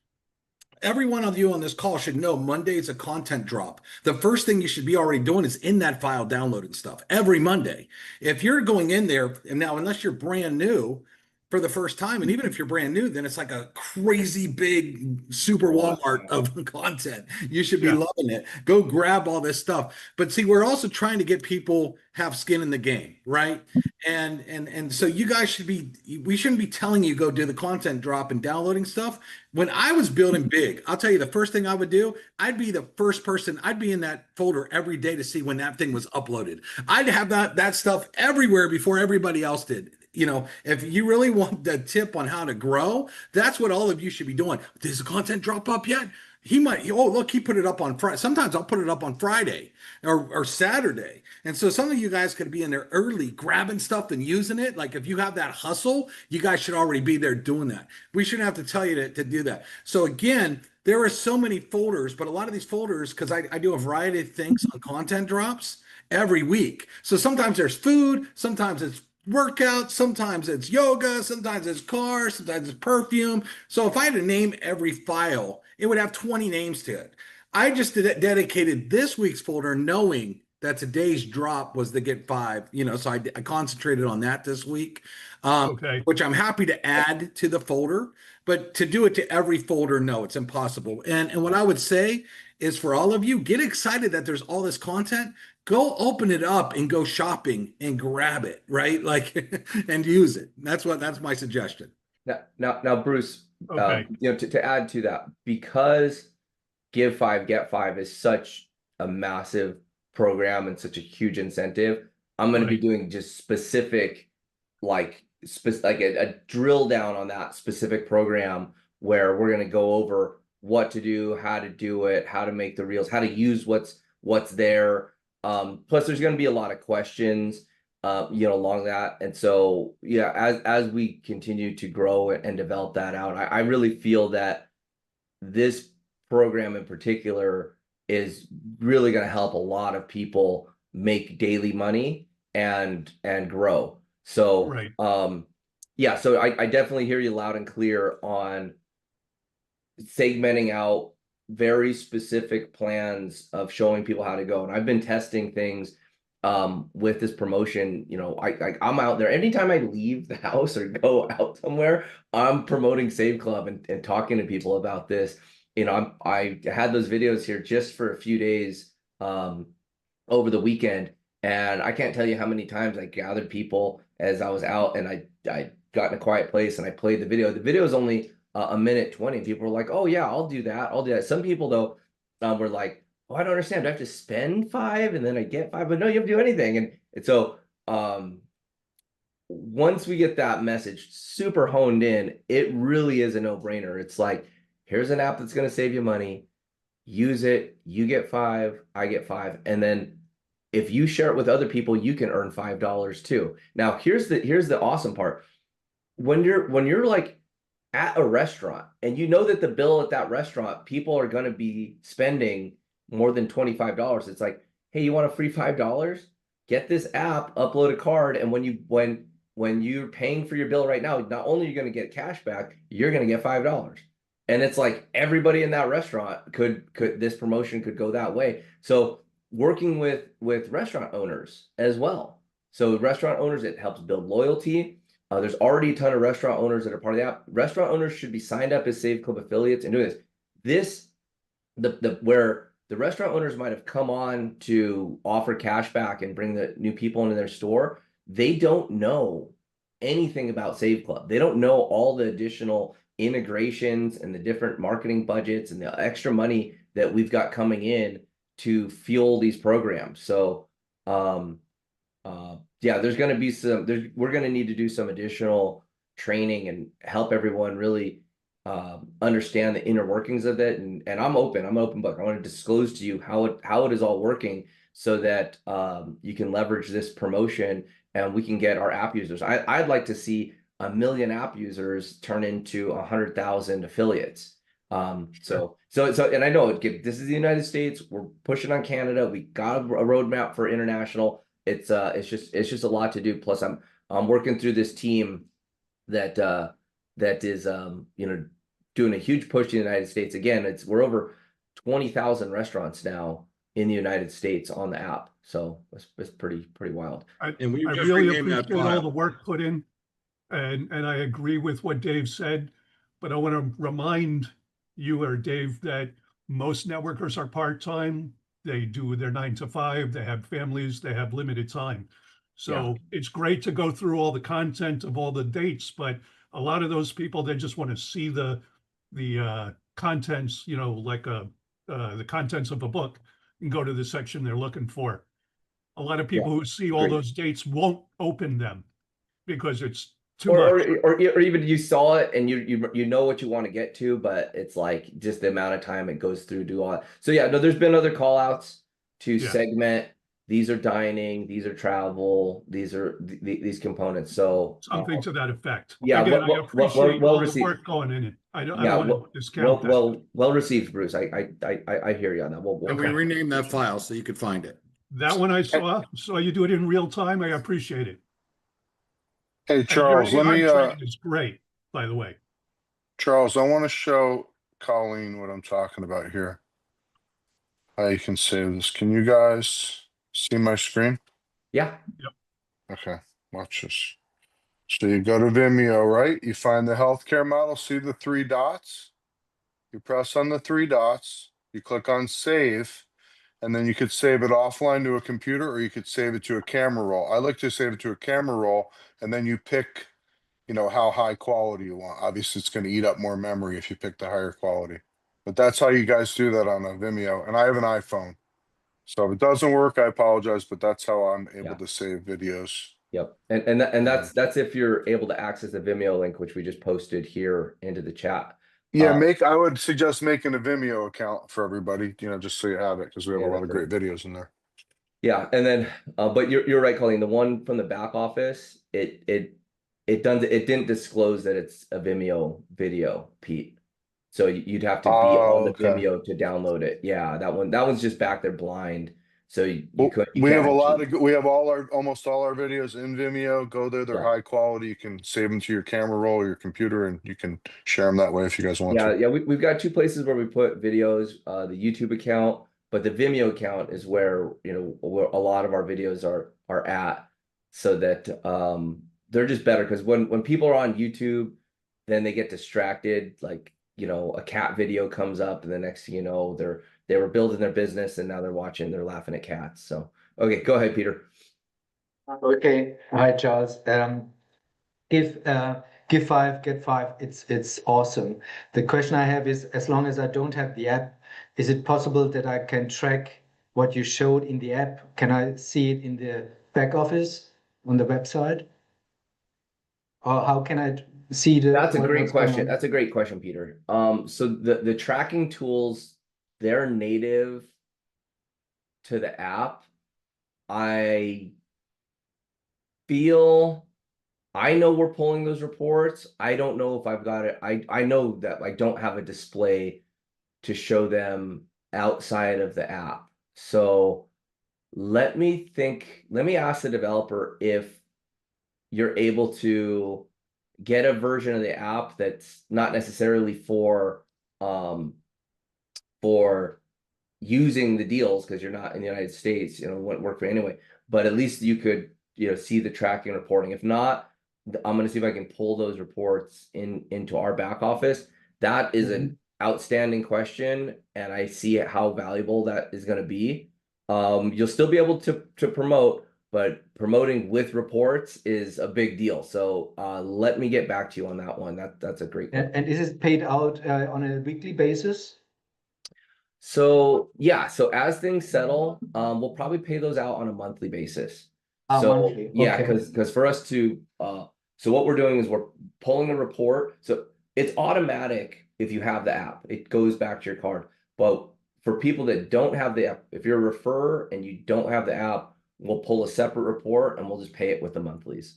Every one of you on this call should know Monday is a content drop. The first thing you should be already doing is in that file downloading stuff every Monday. If you're going in there, and now unless you're brand new for the first time, and even if you're brand new, then it's like a crazy big super Walmart of content. You should be loving it. Go grab all this stuff. But see, we're also trying to get people have skin in the game, right? And so you guys should be, we shouldn't be telling you go do the content drop and downloading stuff. When I was building big, I'll tell you the first thing I would do, I'd be the first person, I'd be in that folder every day to see when that thing was uploaded. I'd have that stuff everywhere before everybody else did. You know, if you really want the tip on how to grow, that's what all of you should be doing. Does the content drop up yet? He might, oh, look, he put it up on Friday. Sometimes I'll put it up on Friday or Saturday. And so some of you guys could be in there early grabbing stuff and using it. Like if you have that hustle, you guys should already be there doing that. We shouldn't have to tell you to do that. So again, there are so many folders, but a lot of these folders, because I do a variety of things on content drops every week. So sometimes there's food, sometimes it's workout, sometimes it's yoga, sometimes it's cars, sometimes it's perfume. So if I had to name every file, it would have 20 names to it. I just dedicated this week's folder knowing that today's drop was the Get 5, you know, so I concentrated on that this week, which I'm happy to add to the folder, but to do it to every folder, no, it's impossible. And what I would say is for all of you, get excited that there's all this content. Go open it up and go shopping and grab it, right? Like, and use it. That's my suggestion. Now, Bruce, you know, to add to that, because Give 5, Get 5 is such a massive program and such a huge incentive, I'm going to be doing just specific, like a drill down on that specific program where we're going to go over what to do, how to do it, how to make the reels, how to use what's there. Plus, there's going to be a lot of questions, you know, along that. And so, yeah, as we continue to grow and develop that out, I really feel that this program in particular is really going to help a lot of people make daily money and grow. So, yeah, so I definitely hear you loud and clear on segmenting out very specific plans of showing people how to go. And I've been testing things with this promotion. You know, I'm out there anytime I leave the house or go out somewhere, I'm promoting Save Club and talking to people about this. You know, I had those videos here just for a few days over the weekend, and I can't tell you how many times I gathered people as I was out, and I got in a quiet place and I played the video. The video is only a minute 20. People were like, "Oh yeah, I'll do that. I'll do that." Some people though were like, "Oh, I don't understand. Do I have to spend 5 and then I get 5?" But no, you have to do anything. And so once we get that message super honed in, it really is a no-brainer. It's like, here's an app that's going to save you money. Use it. You get 5. I get 5. And then if you share it with other people, you can earn $5 too. Now, here's the awesome part. When you're like at a restaurant and you know that the bill at that restaurant, people are going to be spending more than $25. It's like, hey, you want a free $5? Get this app, upload a card, and when you're paying for your bill right now, not only are you going to get cash back, you're going to get $5. And it's like everybody in that restaurant could this promotion could go that way. So working with restaurant owners as well. So restaurant owners, it helps build loyalty. There's already a ton of restaurant owners that are part of the app. Restaurant owners should be signed up as Save Club affiliates and doing this. Where the restaurant owners might have come on to offer cash back and bring the new people into their store, they don't know anything about Save Club. They don't know all the additional integrations and the different marketing budgets and the extra money that we've got coming in to fuel these programs. So yeah, there's going to be we're going to need to do some additional training and help everyone really understand the inner workings of it. And I'm open book. I want to disclose to you how it is all working so that you can leverage this promotion and we can get our app users. I'd like to see 1 million app users turn into 100,000 affiliates. So and I know this is the United States. We're pushing on Canada. We got a roadmap for international. It's just a lot to do. Plus, I'm working through this team that is you know, doing a huge push in the United States. Again, we're over 20,000 restaurants now in the United States on the app. So it's pretty wild. I really appreciate all the work put in, and I agree with what Dave said. But I want to remind you or Dave that most networkers are part-time. They do their 9 to 5. They have families. They have limited time. So it's great to go through all the content of all the dates, but a lot of those people, they just want to see the contents, like the contents of a book, and go to the section they're looking for. A lot of people who see all Agreed. those dates won't open them because it's too Or, much. or even you saw it and you know what you want to get to, but it's like just the amount of time it goes through, do all that. So yeah, no, there's been other call outs to Yeah. segment. These are dining, these are travel, these are these components. So Something to that effect. yeah, Again, I appreciate well all the received. work going in it. I don't Yeah, want to discount that. well received, Bruce. I hear you on that. And we renamed that file so you could find it. That one I saw you do it in real time. I appreciate it. Hey, And Charles, your let me, AI training is great, by the way. Charles, I want to show Colleen what I'm talking about here. How you can save this. Can you guys see my screen? Yeah. Okay, watch this. So you go to Vimeo, right? You find the healthcare model, see the 3 dots? You press on the 3 dots, you click on save, and then you could save it offline to a computer or you could save it to a camera roll. I like to save it to a camera roll, and then you pick, how high quality you want. Obviously, it's going to eat up more memory if you pick the higher quality. But that's how you guys do that on a Vimeo. And I have an iPhone. So if it doesn't work, I apologize, but that's how I'm able to save videos. Yep. And that's if you're able to access the Vimeo link, which we just posted here into the chat. Yeah, I would suggest making a Vimeo account for everybody, just so you have it, because we have a lot of great videos in there. Yeah, and then but you're right, Colleen. The one from the back office, it didn't disclose that it's a Vimeo video, Pete. So you'd have to be on the Vimeo to download it. Yeah, that one's just back there blind. So you we have almost all our videos in Vimeo. Go there, they're high quality. You can save them to your camera roll or your computer, and you can share them that way if you guys want to. Yeah, we've got 2 places where we put videos, the YouTube account, but the Vimeo account is where where a lot of our videos are at, so that they're just better, because when people are on YouTube, then they get distracted, like a cat video comes up, and the next thing you know, they were building their business and now they're laughing at cats. So, okay, go ahead, Peter. Okay. Hi, Charles. Give 5, get 5. It's awesome. The question I have is, as long as I don't have the app, is it possible that I can track what you showed in the app? Can I see it in the back office on the website? Or how can I see That's a great question. That's a great question, Peter. So the tracking tools, they're native to the app. I know we're pulling those reports. I don't know if I've got it. I know that I don't have a display to show them outside of the app. So let me ask the developer if you're able to get a version of the app that's not necessarily for using the deals, because you're not in the United States, it wouldn't work for anyway, but at least you could see the tracking and reporting. If not, I'm going to see if I can pull those reports into our back office. That is an outstanding question, and I see how valuable that is going to be. You'll still be able to promote, but promoting with reports is a big deal. So let me get back to you on that one. That's a great one. And is it paid out on a weekly basis? So yeah, so as things settle, we'll probably pay those out on a monthly basis. Monthly. Yeah, Okay. because for us to so what we're doing is we're pulling a report. So it's automatic if you have the app. It goes back to your card. But for people that don't have the app, if you're a referrer and you don't have the app, we'll pull a separate report and we'll just pay it with the monthlies.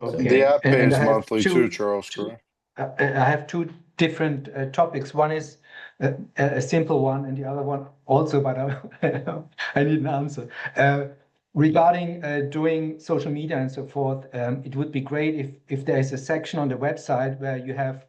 Okay. The app And pays I have monthly too, Charles, correct? I have 2 different topics. One is a simple one, and the other one also, but I need an answer. Regarding doing social media and so forth, it would be great if there is a section on the website where you have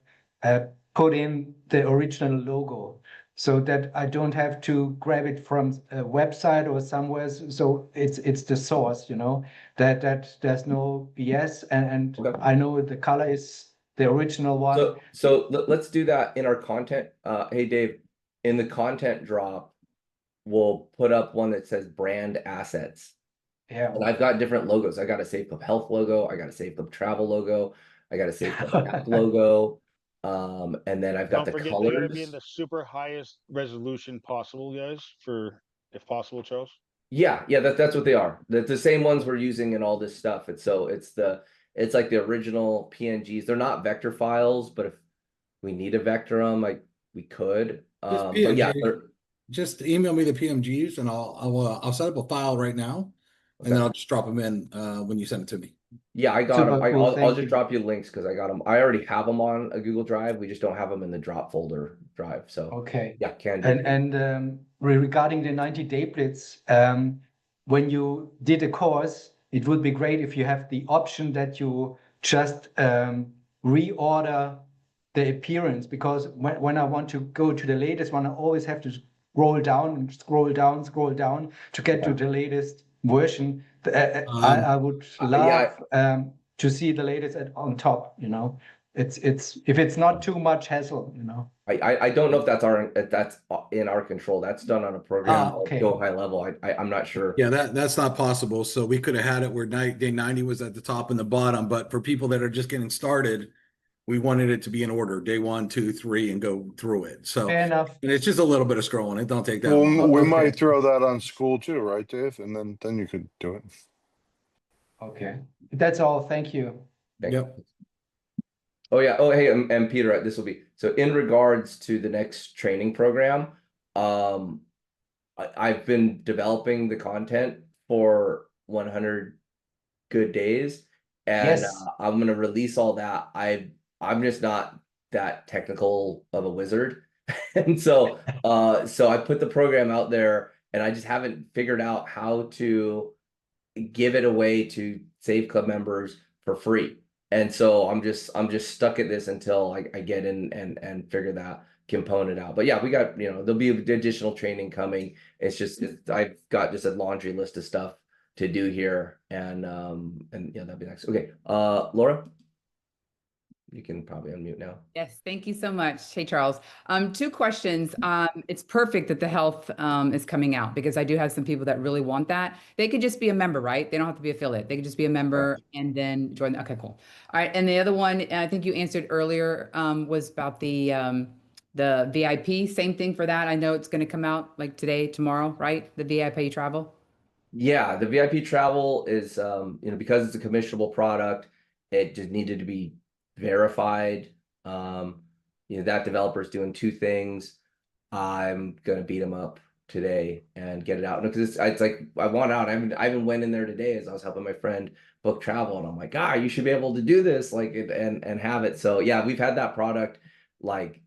put in the original logo, so that I don't have to grab it from a website or somewhere. So it's the source, that there's no BS, and I know the color is the original one. So let's do that in our content. Hey, Dave, in the content drop, we'll put up one that says brand assets. Yeah. And I've got different logos. I got a Safe Club Health logo. I got a Safe Club Travel logo. I got a Safe Club App logo. And then I've got Don't the forget, they got to be in colors. the super highest resolution possible, guys, for if possible, Charles. Yeah, that's what they are. The same ones we're using in all this stuff. It's like the original PNGs. They're not vector files, but if we need to vector them, we could. Just But yeah, PNG. Just email me the PMGs and I'll set up a file right now, and then I'll just drop them in when you send it to me. yeah, I got them. Super cool, I'll thank just you. drop you links because I got them. I already have them on a Google Drive. We just don't have them in the drop folder drive. So Okay. yeah, can do. And regarding the 90-day blitz, when you did a course, it would be great if you have the option that you just reorder the appearance, because when I want to go to the latest one, I always have to scroll down and scroll down to get to the latest version. I would love to see the latest on top, you know. It's if it's not too much hassle, you know. I don't know if that's in our control. That's done on a program called okay. Go High Level. I'm not sure. Yeah, that's not possible. So we could have had it where day 90 was at the top and the bottom, but for people that are just getting started, we wanted it to be in order, day 1, 2, 3, and go through it. So Fair enough. and it's just a little bit of scrolling. It don't take that Well, long. we Okay. might throw that on school too, right, Dave? And then you could do it. Okay, that's all. Thank you. Yep. Oh yeah. Oh hey, and Peter, this will be so in regards to the next training program. I've been developing the content for 100 good days, and Yes. I'm gonna release all that. I'm just not that technical of a wizard, and so I put the program out there, and I just haven't figured out how to give it away to Save Club members for free. And so I'm just stuck at this until I get in and figure that component out. But yeah, we got, there'll be additional training coming. It's just I've got just a laundry list of stuff to do here, and yeah, that'd be next. Okay, Laura, you can probably unmute now. Yes, thank you so much. Hey, Charles. 2 questions. It's perfect that the health is coming out, because I do have some people that really want that. They could just be a member, right? They don't have to be affiliate. They could just be a member and then join. Okay, cool. All right. And the other one, I think you answered earlier, was about the VIP. Same thing for that. I know it's going to come out like today, tomorrow, right? The VIP travel. Yeah, the VIP travel is, because it's a commissionable product, it just needed to be verified. That developer is doing 2 things. I'm gonna beat them up today and get it out, because it's like I want out. I even went in there today as I was helping my friend book travel, and I'm like, you should be able to do this, like, and have it. So yeah, we've had that product like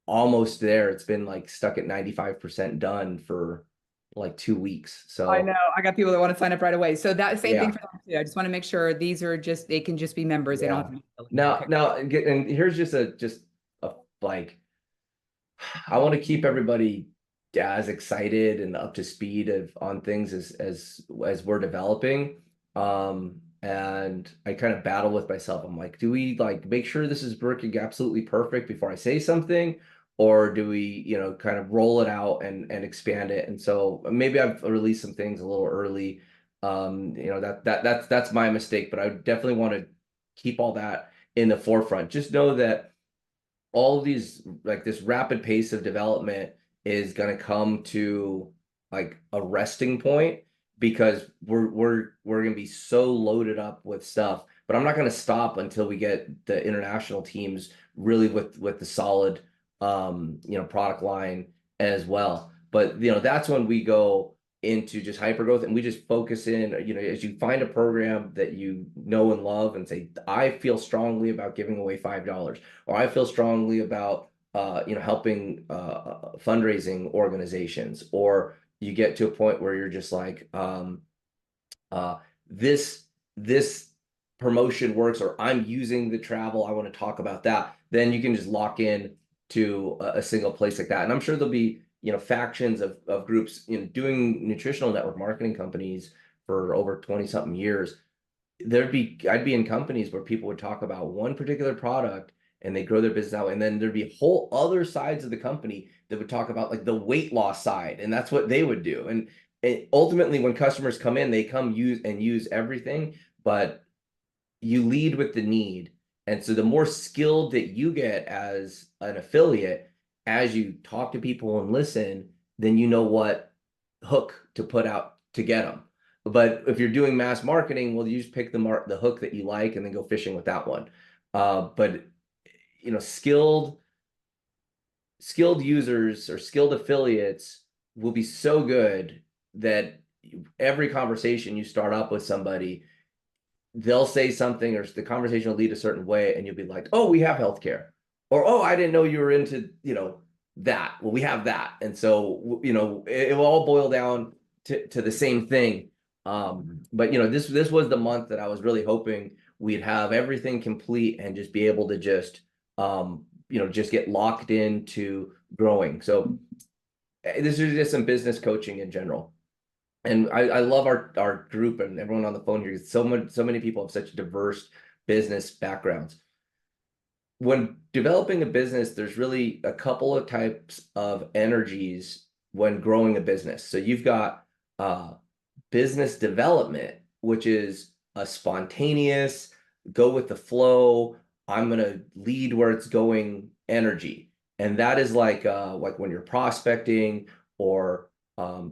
almost there. It's been like stuck at 95% done for like 2 weeks. So I know I got people that want to sign up right away. So that same thing Yeah. for them too. I just want to make sure these are just, they can just be members. They don't have to be affiliates. Now, Okay. now, and here's just a like, I want to keep everybody as excited and up to speed on things as we're developing. And I kind of battle with myself. I'm like, do we like make sure this is working absolutely perfect before I say something? Or do we, kind of roll it out and expand it? And so maybe I've released some things a little early. That's my mistake, but I definitely want to keep all that in the forefront. Just know that all of these, like this rapid pace of development, is going to come to like a resting point, because we're going to be so loaded up with stuff. But I'm not going to stop until we get the international teams really with the solid product line as well. But that's when we go into just hyper growth, and we just focus in, as you find a program that you know and love, and say, I feel strongly about giving away $5, or I feel strongly about helping fundraising organizations, or you get to a point where you're just like, this promotion works, or I'm using the travel, I want to talk about that. Then you can just lock in to a single place like that. And I'm sure there'll be factions of groups doing nutritional network marketing companies for over 20 something years. I'd be in companies where people would talk about one particular product and they grow their business that way, and then there'd be whole other sides of the company that would talk about like the weight loss side, and that's what they would do. And ultimately when customers come in, they come use everything, but you lead with the need. And so the more skilled that you get as an affiliate, as you talk to people and listen, then you know what hook to put out to get them. But if you're doing mass marketing, well, you just pick the hook that you like and then go fishing with that one. But you know, skilled users or skilled affiliates will be so good that every conversation you start up with somebody, they'll say something or the conversation will lead a certain way, and you'll be like, oh, we have healthcare, or oh, I didn't know you were into, you know, that. Well, we have that. And so, you know, it will all boil down to the same thing. But you know, this was the month that I was really hoping we'd have everything complete and just be able to just you know, just get locked into growing. So this is just some business coaching in general. And I love our group and everyone on the phone here. So many people have such diverse business backgrounds. When developing a business, there's really a couple of types of energies when growing a business. So you've got business development, which is a spontaneous, go with the flow, I'm going to lead where it's going energy. And that is like when you're prospecting or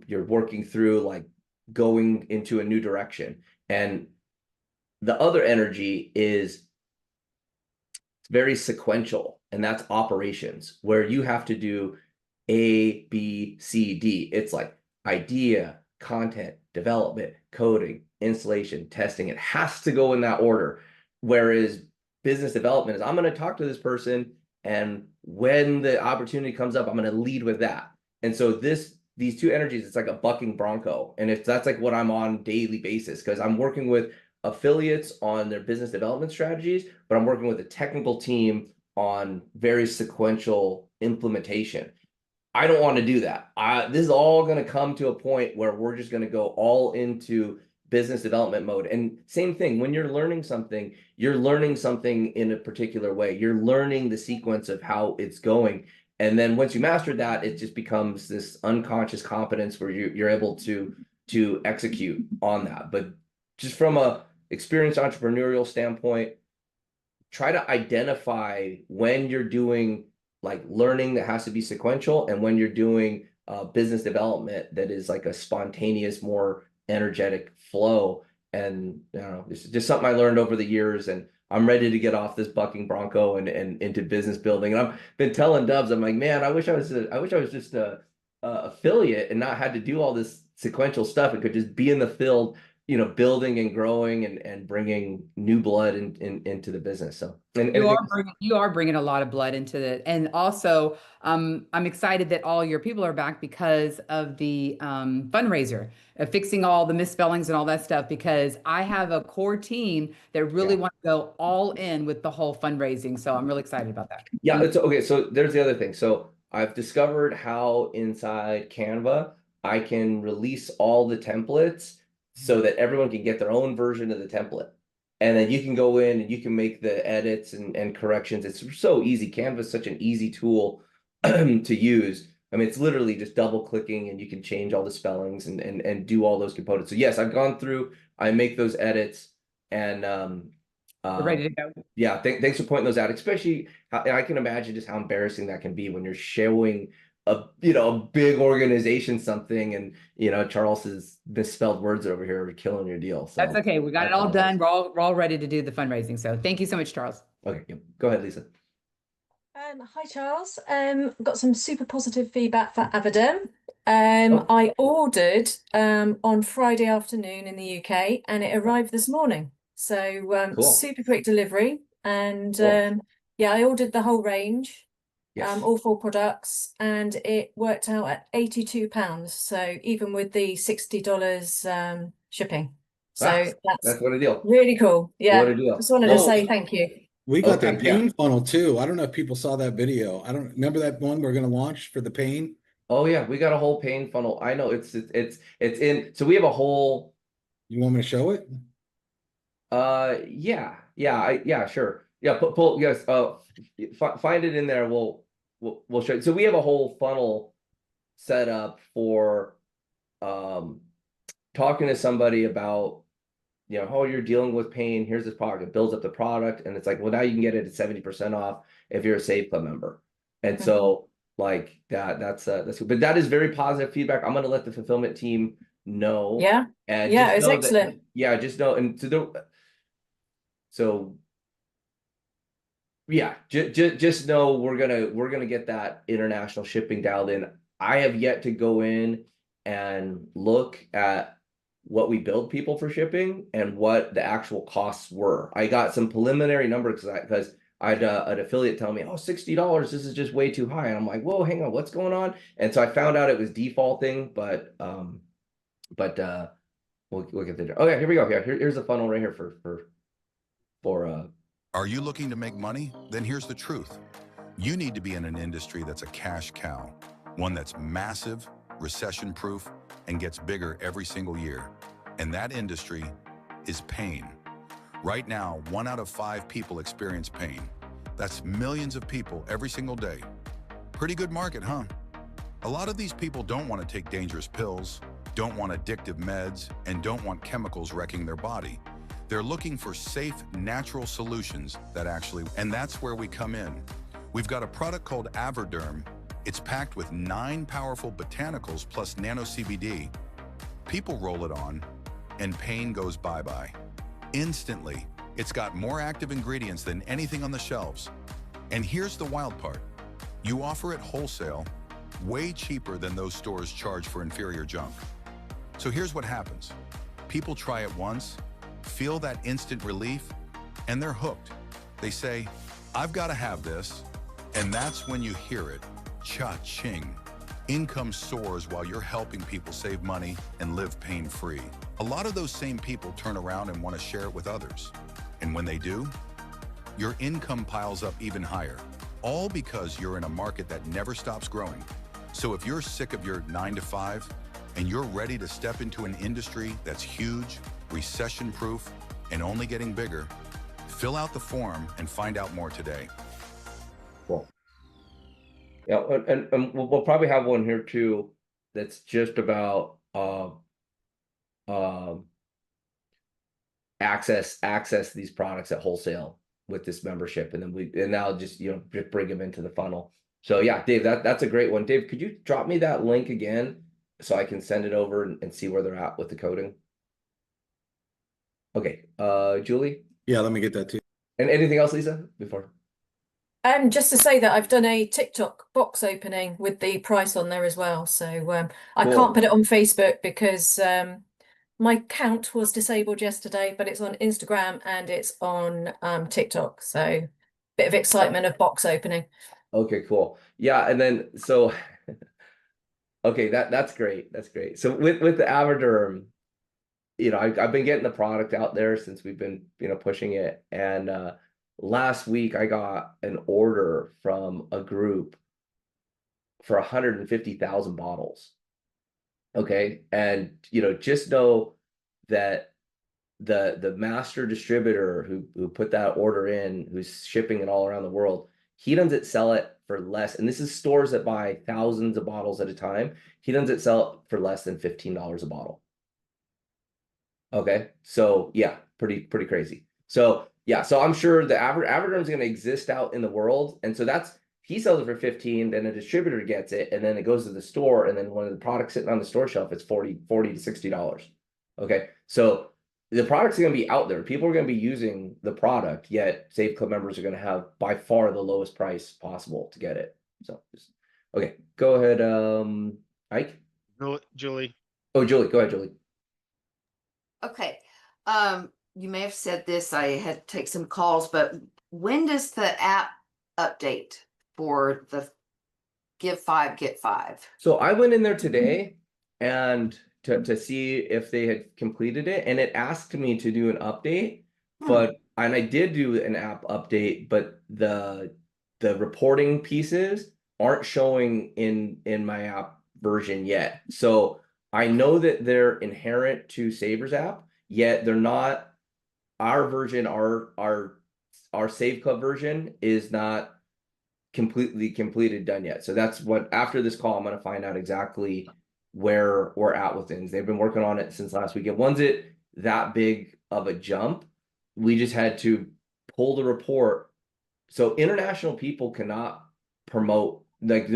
you're working through like going into a new direction. And the other energy is very sequential, and that's operations, where you have to do A, B, C, D. It's like idea, content, development, coding, installation, testing. It has to go in that order. Whereas business development is, I'm going to talk to this person, and when the opportunity comes up, I'm going to lead with that. And so these two energies, it's like a bucking bronco. And that's like what I'm on daily basis, because I'm working with affiliates on their business development strategies, but I'm working with a technical team on very sequential implementation. I don't want to do that. This is all going to come to a point where we're just going to go all into business development mode. And same thing, when you're learning something in a particular way. You're learning the sequence of how it's going. And then once you master that, it just becomes this unconscious competence where you're able to execute on that. But just from a experienced entrepreneurial standpoint, try to identify when you're doing like learning that has to be sequential and when you're doing business development that is like a spontaneous, more energetic flow. And I don't know, this is just something I learned over the years, and I'm ready to get off this bucking bronco and into business building. And I've been telling Dubs, I'm like, man, I wish I was just a affiliate and not had to do all this sequential stuff. It could just be in the field, you know, building and growing and bringing new blood into the business. So you are bringing a lot of blood into it. And also, I'm excited that all your people are back because of the fundraiser, fixing all the misspellings and all that stuff, because I have a core team that really want to go all in with the whole fundraising. So I'm really excited about that. Yeah, it's okay. So there's the other thing. So I've discovered how inside Canva, I can release all the templates so that everyone can get their own version of the template. And then you can go in and you can make the edits and corrections. It's so easy. Canva is such an easy tool to use. I mean, it's literally just double clicking and you can change all the spellings and do all those components. So yes, I've gone through, I make those edits, and we're ready to go. Yeah, thanks for pointing those out, especially I can imagine just how embarrassing that can be when you're showing a big organization something, and Charles's misspelled words over here are killing your deal. So that's okay. We got it all done. We're all ready to do the fundraising. So thank you so much, Charles. Okay, go ahead, Lisa. Hi, Charles. Got some super positive feedback for Avidem. I ordered on Friday afternoon in the UK, and it arrived this morning. So Cool. super quick delivery, and Cool. yeah, I ordered the whole range. Yes. All 4 products, and it worked out at £82. So even with the $60 shipping. So That's what a deal. really cool. Yeah. What a deal. Just wanted to say thank you. We got Okay, that pain funnel too. I don't know if people saw that video. I don't remember that one we're going to launch for the pain. Oh yeah, we got a whole pain funnel. I know it's in. So we have a whole. You want me to show it? Yeah, sure. Yeah, pull yes. Find it in there. We'll show you. So we have a whole funnel set up for talking to somebody about, you know, oh, you're dealing with pain, here's this product, it builds up the product, and it's like, well, now you can get it at 70% off if you're a Save Club member. And so like that's good. But that is very positive feedback. I'm gonna let the fulfillment team know. Yeah. And Yeah, just it's know excellent. that, yeah, just know, and so yeah, just know we're gonna get that international shipping dialed in. I have yet to go in and look at what we billed people for shipping and what the actual costs were. I got some preliminary numbers because I had an affiliate tell me, oh, $60, this is just way too high. And I'm like, whoa, hang on, what's going on? And so I found out it was defaulting, but we'll get there. Okay, here we go. Here's the funnel right here for Are you looking to make money? Then here's the truth. You need to be in an industry that's a cash cow, one that's massive, recession-proof, and gets bigger every single year. And that industry is pain. Right now, 1 out of 5 people experience pain. That's millions of people every single day. Pretty good market, huh? A lot of these people don't want to take dangerous pills, don't want addictive meds, and don't want chemicals wrecking their body. They're looking for safe, natural solutions that actually, and that's where we come in. We've got a product called Averderm. It's packed with 9 powerful botanicals plus nano CBD. People roll it on, and pain goes bye-bye. Instantly, it's got more active ingredients than anything on the shelves. And here's the wild part. You offer it wholesale, way cheaper than those stores charge for inferior junk. So here's what happens. People try it once, feel that instant relief, and they're hooked. They say, I've got to have this. And that's when you hear it, cha-ching. Income soars while you're helping people save money and live pain-free. A lot of those same people turn around and want to share it with others. And when they do, your income piles up even higher, all because you're in a market that never stops growing. So if you're sick of your 9-to-5 and you're ready to step into an industry that's huge, recession-proof, and only getting bigger, fill out the form and find out more today. Cool. Yeah, and we'll probably have one here too that's just about access these products at wholesale with this membership, and then I'll just just bring them into the funnel. So yeah, Dave, that's a great one. Dave, could you drop me that link again so I can send it over and see where they're at with the coding? Okay, Julie? Yeah, let me get that too. And anything else, Lisa, before? Just to say that I've done a TikTok box opening with the price on there as well. So I Cool. can't put it on Facebook because my account was disabled yesterday, but it's on Instagram and it's on TikTok. So bit of excitement of box opening. Okay, cool. Yeah, and then so okay, that's great. That's great. So with the Averderm, I've been getting the product out there since we've been pushing it, and last week I got an order from a group for 150,000 bottles. Okay, and just know that the master distributor who put that order in, who's shipping it all around the world, he doesn't sell it for less, and this is stores that buy thousands of bottles at a time. He doesn't sell it for less than $15 a bottle. Okay, so yeah, pretty crazy. So yeah, so I'm sure the Averderm is going to exist out in the world, and so he sells it for 15, then a distributor gets it, and then it goes to the store, and then when the product's sitting on the store shelf, it's $40 to $60. Okay, so the product's going to be out there. People are going to be using the product, yet Save Club members are going to have by far the lowest price possible to get it. So okay, go ahead, Ike. Julie. Oh, Julie, go ahead, Julie. Okay. You may have said this, I had to take some calls, but when does the app update for the Give 5, Get 5? So I went in there today and to see if they had completed it, and it asked me to do an update, and I did do an app update, but the reporting pieces aren't showing in my app version yet. So I know that they're inherent to Savers app, yet they're not. Our version, our Save Club version is not completely done yet. So that's what, after this call, I'm going to find out exactly where we're at with things. They've been working on it since last weekend. Once it that big of a jump, we just had to pull the report. So international people cannot promote, like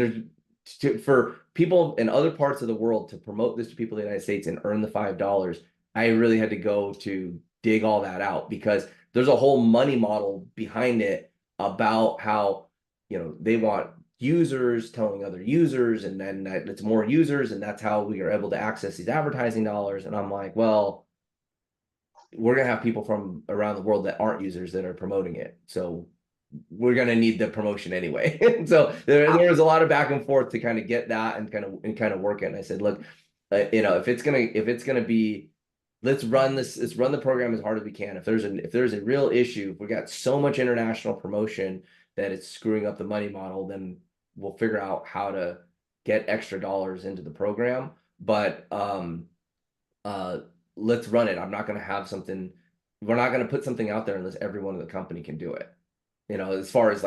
for people in other parts of the world to promote this to people in the United States and earn the $5. I really had to go to dig all that out, because there's a whole money model behind it about how, you know, they want users telling other users, and then it's more users, and that's how we are able to access these advertising dollars. And I'm like, well, we're gonna have people from around the world that aren't users that are promoting it, so we're gonna need the promotion anyway. So there was a lot of back and forth to kind of get that and kind of work it. And I said, look, you know, if it's gonna be, let's run the program as hard as we can. If there's a real issue, if we got so much international promotion that it's screwing up the money model, then we'll figure out how to get extra dollars into the program. But let's run it. I'm not going to have something, we're not going to put something out there unless everyone in the company can do it. You know, as far as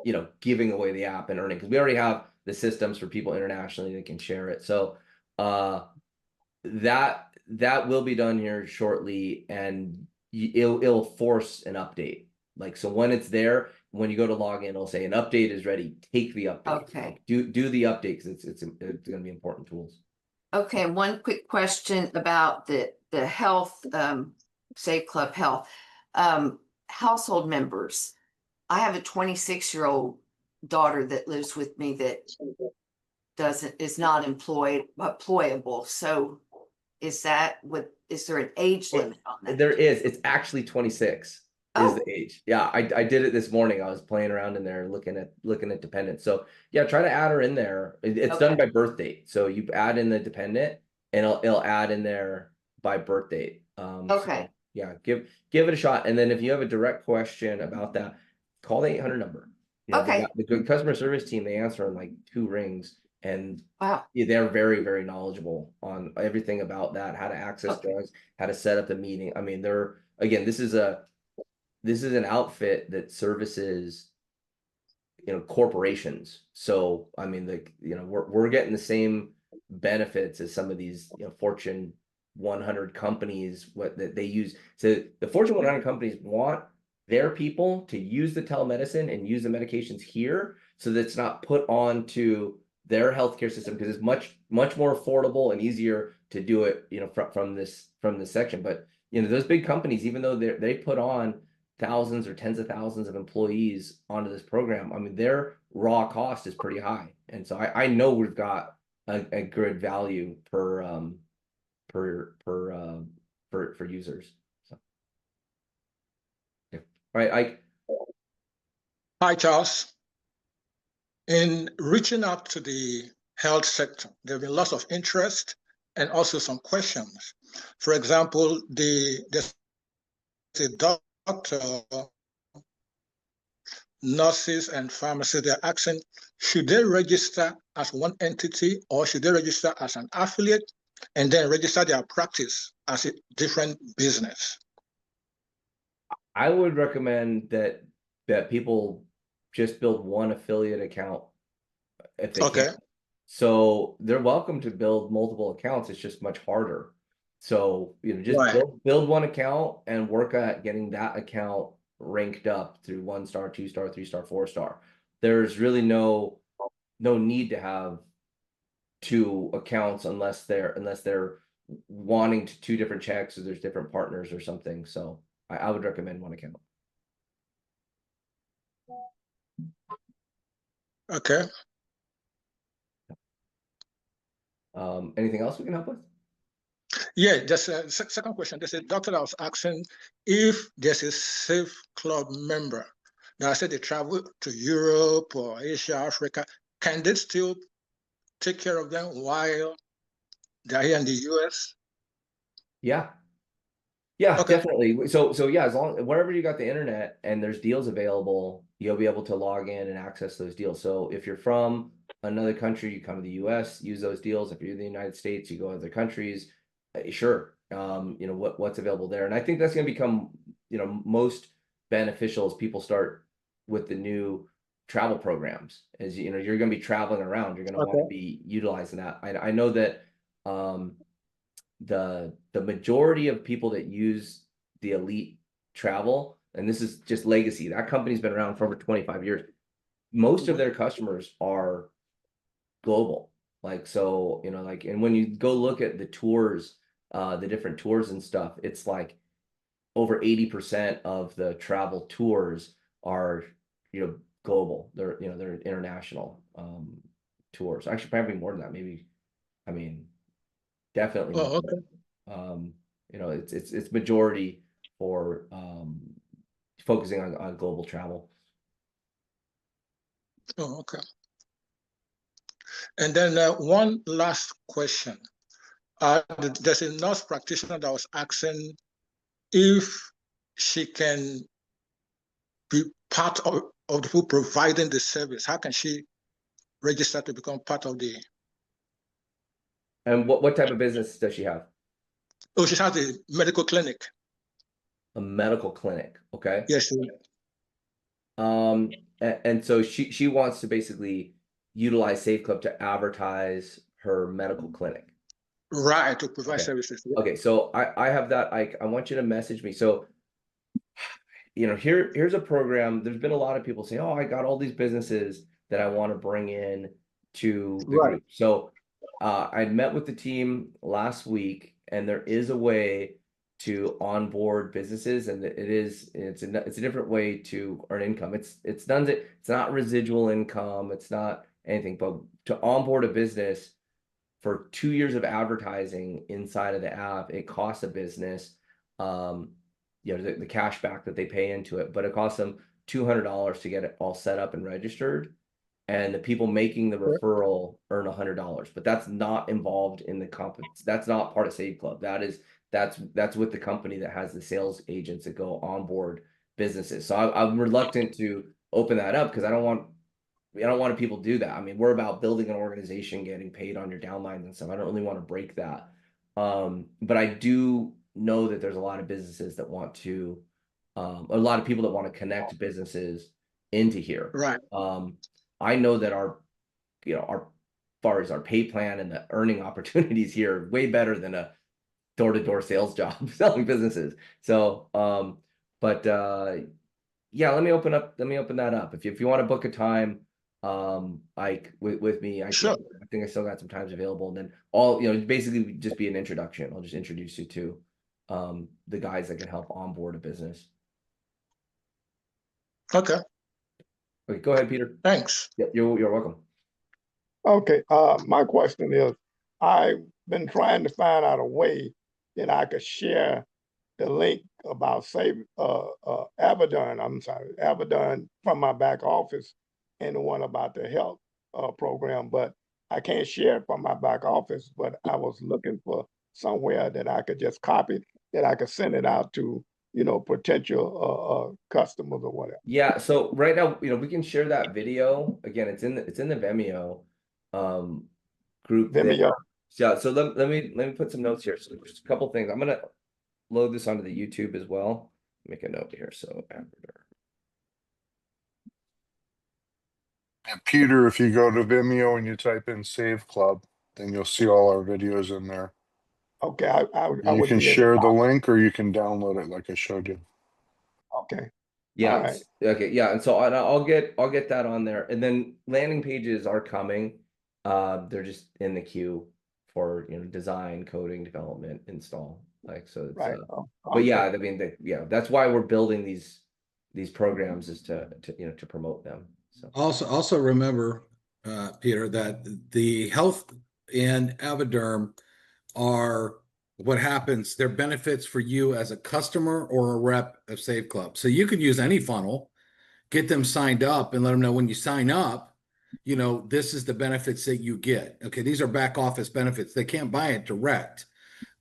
you know, giving away the app and earning, because we already have the systems for people internationally that can share it. So that will be done here shortly, and it'll force an update. Like, so when it's there, when you go to log in, it'll say an update is ready. Take the update. Okay. Do the update, because it's going to be important tools. Okay, one quick question about the health, Save Club Health. Household members. I have a 26-year-old daughter that lives with me that is not employable. So is there an age limit on that? There is. It's actually 26 is the age. Yeah, I did it this morning. I was playing around in there looking at dependents. So yeah, try to add her in there. It's done by birth date. So you add in the dependent, and it'll add in there by birth date. Okay. So, yeah, give it a shot. And then if you have a direct question about that, call the 800 number. You know, Okay. the good customer service team, they answer in like 2 rings, and Wow. they're very, very knowledgeable on everything about that, how to access drugs, how to set up the meeting. I mean, this is an outfit that services, you know, corporations. So I mean, we're getting the same benefits as some of these, you know, Fortune 100 companies, that they use. So the Fortune 100 companies want their people to use the telemedicine and use the medications here, so that it's not put onto their healthcare system, because it's much more affordable and easier to do it, you know, from this section. But you know, those big companies, even though they put on thousands or tens of thousands of employees onto this program, I mean, their raw cost is pretty high. And so I know we've got a good value per users. So yeah. All right, Hi, Charles. In reaching out to the health sector, there have been lots of interest and also some questions. For example, the doctor, nurses, and pharmacists, they're asking, should they register as one entity, or should they register as an affiliate and then register their practice as a different business? I would recommend that people just build one affiliate account if they can. So they're welcome to build multiple accounts. It's just much harder. So, you know, just build one account and work at getting that account ranked up through 1-star, 2-star, 3-star, 4-star. There's really no need to have 2 accounts unless they're wanting 2 different checks, or there's different partners or something. So I would recommend 1 account. Okay. Anything else we can help with? Yeah, just a second question. There's a doctor that was asking if there's a Save Club member. Now, I said they travel to Europe or Asia, Africa. Can they still take care of them while they're here in the US? Yeah. Yeah, definitely. So yeah, as long wherever you got the internet and there's deals available, you'll be able to log in and access those deals. So if you're from another country, you come to the US, use those deals. If you're in the United States, you go to other countries. Sure. You know, what's available there. And I think that's going to become, you know, most beneficial as people start with the new travel programs. As you know, you're going to be traveling around. You're going to want to be utilizing that. I know that the majority of people that use the Elite Travel, and this is just legacy, that company's been around for over 25 years. Most of their customers are global. Like, so, you know, like, and when you go look at the tours, the different tours and stuff, it's like over 80% of the travel tours are, you know, global. They're, you know, they're international tours. Actually, probably more than that. Maybe, I mean, definitely. Oh, more. You know, it's majority for focusing on global travel. Oh, okay. And then one last question. There's a nurse practitioner that was asking if she can be part of the people providing the service. How can she register to become part of the? And what type of business does she have? Oh, she has a medical clinic. A medical clinic, okay. Yes. And so she wants to basically utilize Save Club to advertise her medical clinic. Right, to provide Okay. services. Okay, so I have that. I want you to message me. So, you know, here's a program. There's been a lot of people say, oh, I got all these businesses that I want to bring in to the group. So I met with the team last week, and there is a way to onboard businesses, and it's a different way to earn income. It's not residual income, it's not anything, but to onboard a business for 2 years of advertising inside of the app, it costs a business you know, the cash back that they pay into it, but it costs them $200 to get it all set up and registered. And the people making the referral earn $100, but that's not involved in the comp. That's not part of Save Club. That's with the company that has the sales agents that go onboard businesses. So I'm reluctant to open that up because I don't want people to do that. I mean, we're about building an organization, getting paid on your downlines and stuff. I don't really want to break that. But I do know that there's a lot of businesses that want to, a lot of people that want to connect businesses into here. Right. I know that our far as our pay plan and the earning opportunities here are way better than a door-to-door sales job selling businesses. So, yeah, let me open that up. If you want to book a time, like with me, Sure. I think I still got some times available, and then basically just be an introduction. I'll just introduce you to the guys that can help onboard a business. Okay. Okay, go ahead, Peter. Thanks. Yeah, you're welcome. Okay, my question is, I've been trying to find out a way that I could share the link about Avidern from my back office and the one about the health program, but I can't share it from my back office, but I was looking for somewhere that I could just copy, that I could send it out to, potential customers or whatever. Yeah, so right now, we can share that video. Again, it's in the Vimeo group. Vimeo. Yeah, so let me put some notes here. So there's a couple things. I'm gonna load this onto the YouTube as well. Make a note here. So And Peter, if you go to Vimeo and you type in Save Club, then you'll see all our videos in there. Okay, I You would can be share able the to- link or you can download it like I showed you. Okay. yeah, All right. okay, yeah, and so I'll get that on there, and then landing pages are coming. They're just in the queue for design, coding, development, install. Like so, it's, Right. but yeah, I mean, that's why we're building these programs is to promote them. So Also remember, Peter, that the health and Aviderm are what happens. They're benefits for you as a customer or a rep of Save Club. So you can use any funnel, get them signed up, and let them know when you sign up, this is the benefits that you get. Okay, these are back office benefits. They can't buy it direct.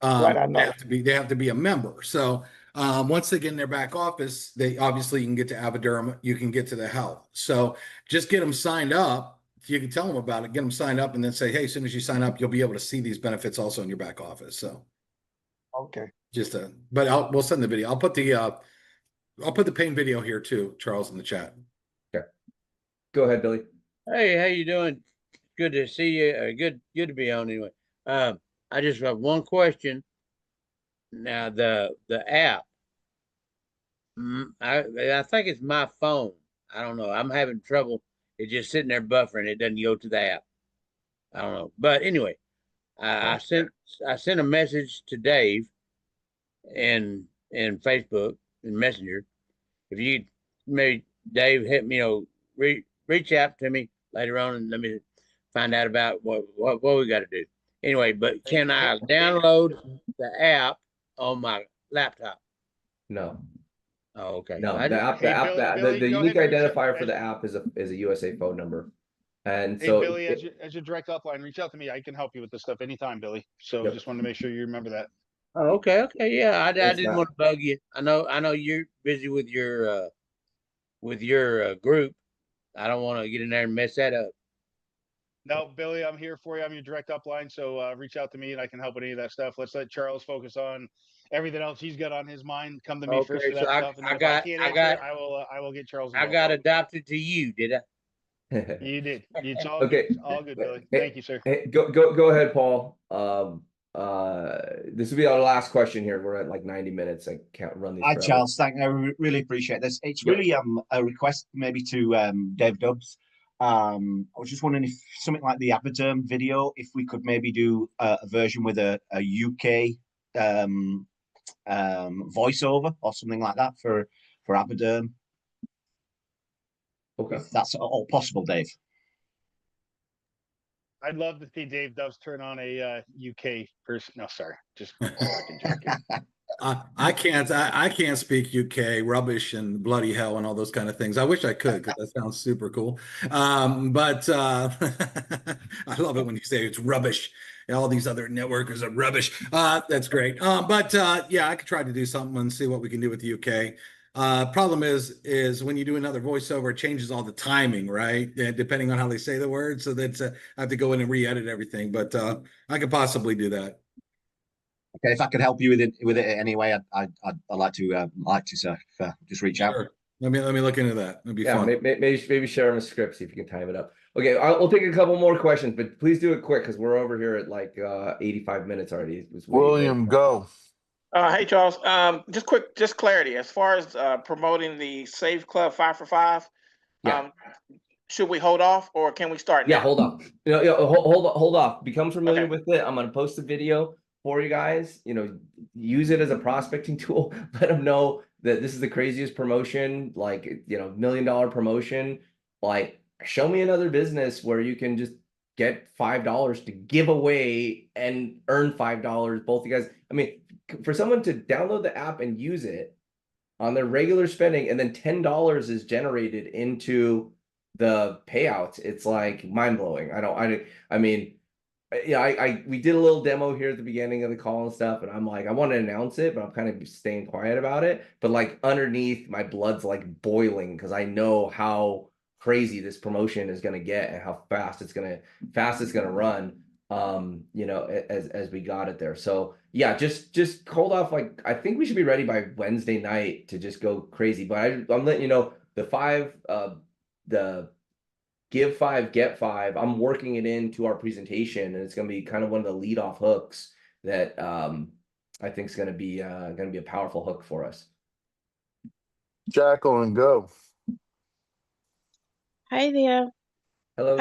Right, I know. They have to be a member. So once they get in their back office, they obviously you can get to Aviderm, you can get to the health. So just get them signed up. You can tell them about it, get them signed up, and then say, hey, as soon as you sign up, you'll be able to see these benefits also in your back office. So okay, but we'll send the video. I'll put the paid video here too, Charles, in the chat. Okay. Go ahead, Billy. Hey, how you doing? Good to see you. Good to be on anyway. I just have one question. Now the app, I think it's my phone. I don't know. I'm having trouble. It's just sitting there buffering. It doesn't go to the app. I don't know. But anyway, I sent a message to Dave in Facebook and Messenger. If you maybe Dave hit me, reach out to me later on and let me find out about what we got to do. Anyway, but can I download the app on my laptop? No. Oh, okay. No, I the just- app, Billy, the go unique ahead and reach out- identifier for the app is a USA phone number. And Hey, so Billy, as your direct upline, reach out to me. I can help you with this stuff anytime, Billy. So Yep. just wanted to make sure you remember that. Oh, okay. Yeah, I It's didn't not- want to bug you. I know you're busy with your group. I don't want to get in there and mess that up. No, Billy, I'm here for you. I'm your direct upline. So reach out to me and I can help with any of that stuff. Let's let Charles focus on everything else he's got on his mind. Come to me first Okay, for that so stuff. And then if I can't answer, I will get Charles I involved. got adopted to you, did I? You did. It's all Okay. good. All good, Billy. Thank you, sir. Hey, go ahead, Paul. This will be our last question here. We're at like 90 minutes. I can't run these. Hi, forever. Charles. Thank you. I really appreciate this. It's Yep. really a request maybe to Dave Dubs. I was just wondering if something like the Abaderm video, if we could maybe do a version with a UK voiceover or something like that for Abaderm. Okay. If that's all possible, Dave. I'd love to see Dave Doves turn on a UK person. No, sorry. Just fucking joking. I can't speak UK rubbish and bloody hell and all those kind of things. I wish I could because that sounds super cool. But I love it when you say it's rubbish. All these other networkers are rubbish. That's great. But yeah, I could try to do something and see what we can do with the UK. Problem is when you do another voiceover, it changes all the timing, right? Yeah, depending on how they say the word. So that's I have to go in and re-edit everything. But I could possibly do that. Okay, if I could help you with it anyway, I'd like to, sir. Just reach out. Sure. Let me look into that. It'd be fun. Maybe share them a script, see if you can time it up. Okay, we'll take a couple more questions, but please do it quick because we're over here at like 85 minutes already. William, go. Hey Charles, just clarity as far as promoting the Save Club 5 for 5. Yeah. Should we hold off or can we start? Yeah, now? hold off. Hold off. Become familiar with it. I'm gonna post a video for you guys. Use it as a prospecting tool. Let them know that this is the craziest promotion, like $1 million promotion. Like, show me another business where you can just get $5 to give away and earn $5. Both you guys. I mean, for someone to download the app and use it on their regular spending, and then $10 is generated into the payouts, it's like mind blowing. I mean, we did a little demo here at the beginning of the call and stuff, and I'm like, I want to announce it, but I'm kind of staying quiet about it. But like underneath, my blood's like boiling because I know how crazy this promotion is going to get and how fast it's going to run. As we got it there. So yeah, just hold off. Like, I think we should be ready by Wednesday night to just go crazy. But I'm letting you know the Give 5, Get 5. I'm working it into our presentation, and it's going to be kind of one of the lead off hooks that I think is going to be a powerful hook for us. Jacqueline, go. Hey there. Hello.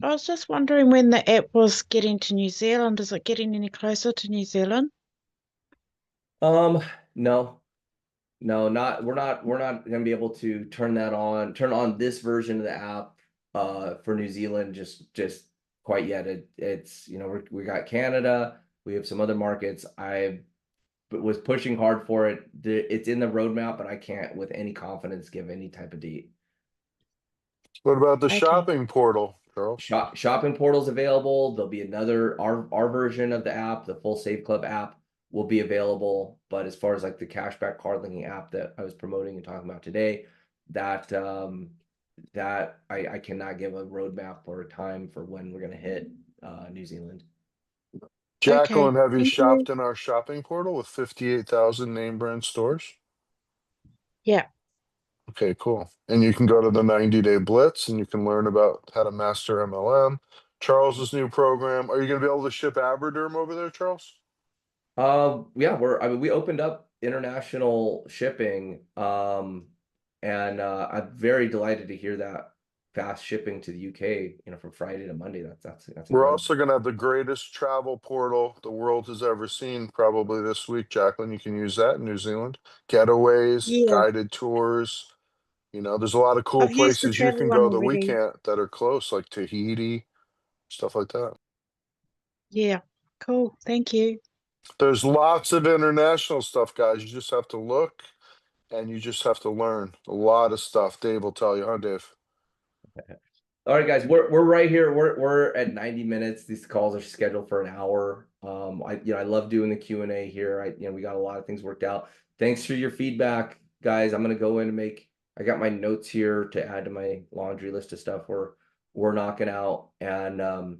I was just wondering when the app was getting to New Zealand. Is it getting any closer to New Zealand? No, not we're not going to be able to turn on this version of the app for New Zealand just quite yet. It's we got Canada, we have some other markets. I was pushing hard for it. It's in the roadmap, but I can't with any confidence give any type of date. What about the shopping portal, Charles? Shopping portal's available. There'll be another our version of the app, the full Save Club app will be available. But as far as like the cashback card linking app that I was promoting and talking about today, that I cannot give a roadmap or a time for when we're gonna hit New Zealand. Jacqueline, have you thank shopped you. in our shopping portal with 58,000 name brand stores? Yeah. Okay, cool. And you can go to the 90-day blitz and you can learn about how to master MLM. Charles's new program. Are you going to be able to ship Aberderm over there, Charles? Yeah, I mean, we opened up international shipping, and I'm very delighted to hear that fast shipping to the UK, from Friday to Monday. That's We're incredible. also going to have the greatest travel portal the world has ever seen probably this week, Jacqueline. You can use that in New Zealand. Getaways, Yeah, guided tours. There's a lot of cool I've used the places you travel can one go that we already. can't, that are close, like Tahiti, stuff like that. Yeah, cool. Thank you. There's lots of international stuff, guys. You just have to look and you just have to learn a lot of stuff. Dave will tell you, huh, Dave? All right, guys, we're right here. We're at 90 minutes. These calls are scheduled for an hour. I love doing the Q&A here. We got a lot of things worked out. Thanks for your feedback, guys. I'm gonna go in and I got my notes here to add to my laundry list of stuff we're knocking out. And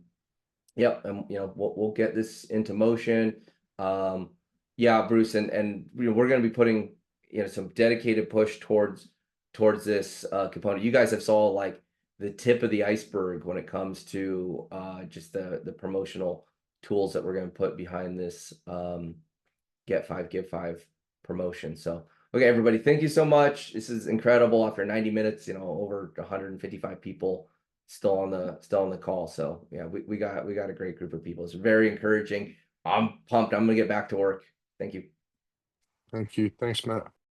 yep, and we'll get this into motion. Yeah, Bruce, and we're gonna be putting some dedicated push towards this component. You guys have saw like the tip of the iceberg when it comes to just the promotional tools that we're going to put behind this Get 5 Give 5 promotion. So, okay, everybody, thank you so much. This is incredible. After 90 minutes, over 155 people still on the call. So yeah, we got a great group of people. It's very encouraging. I'm pumped. I'm gonna get back to work. Thank you. Thank you. Thanks, Matt.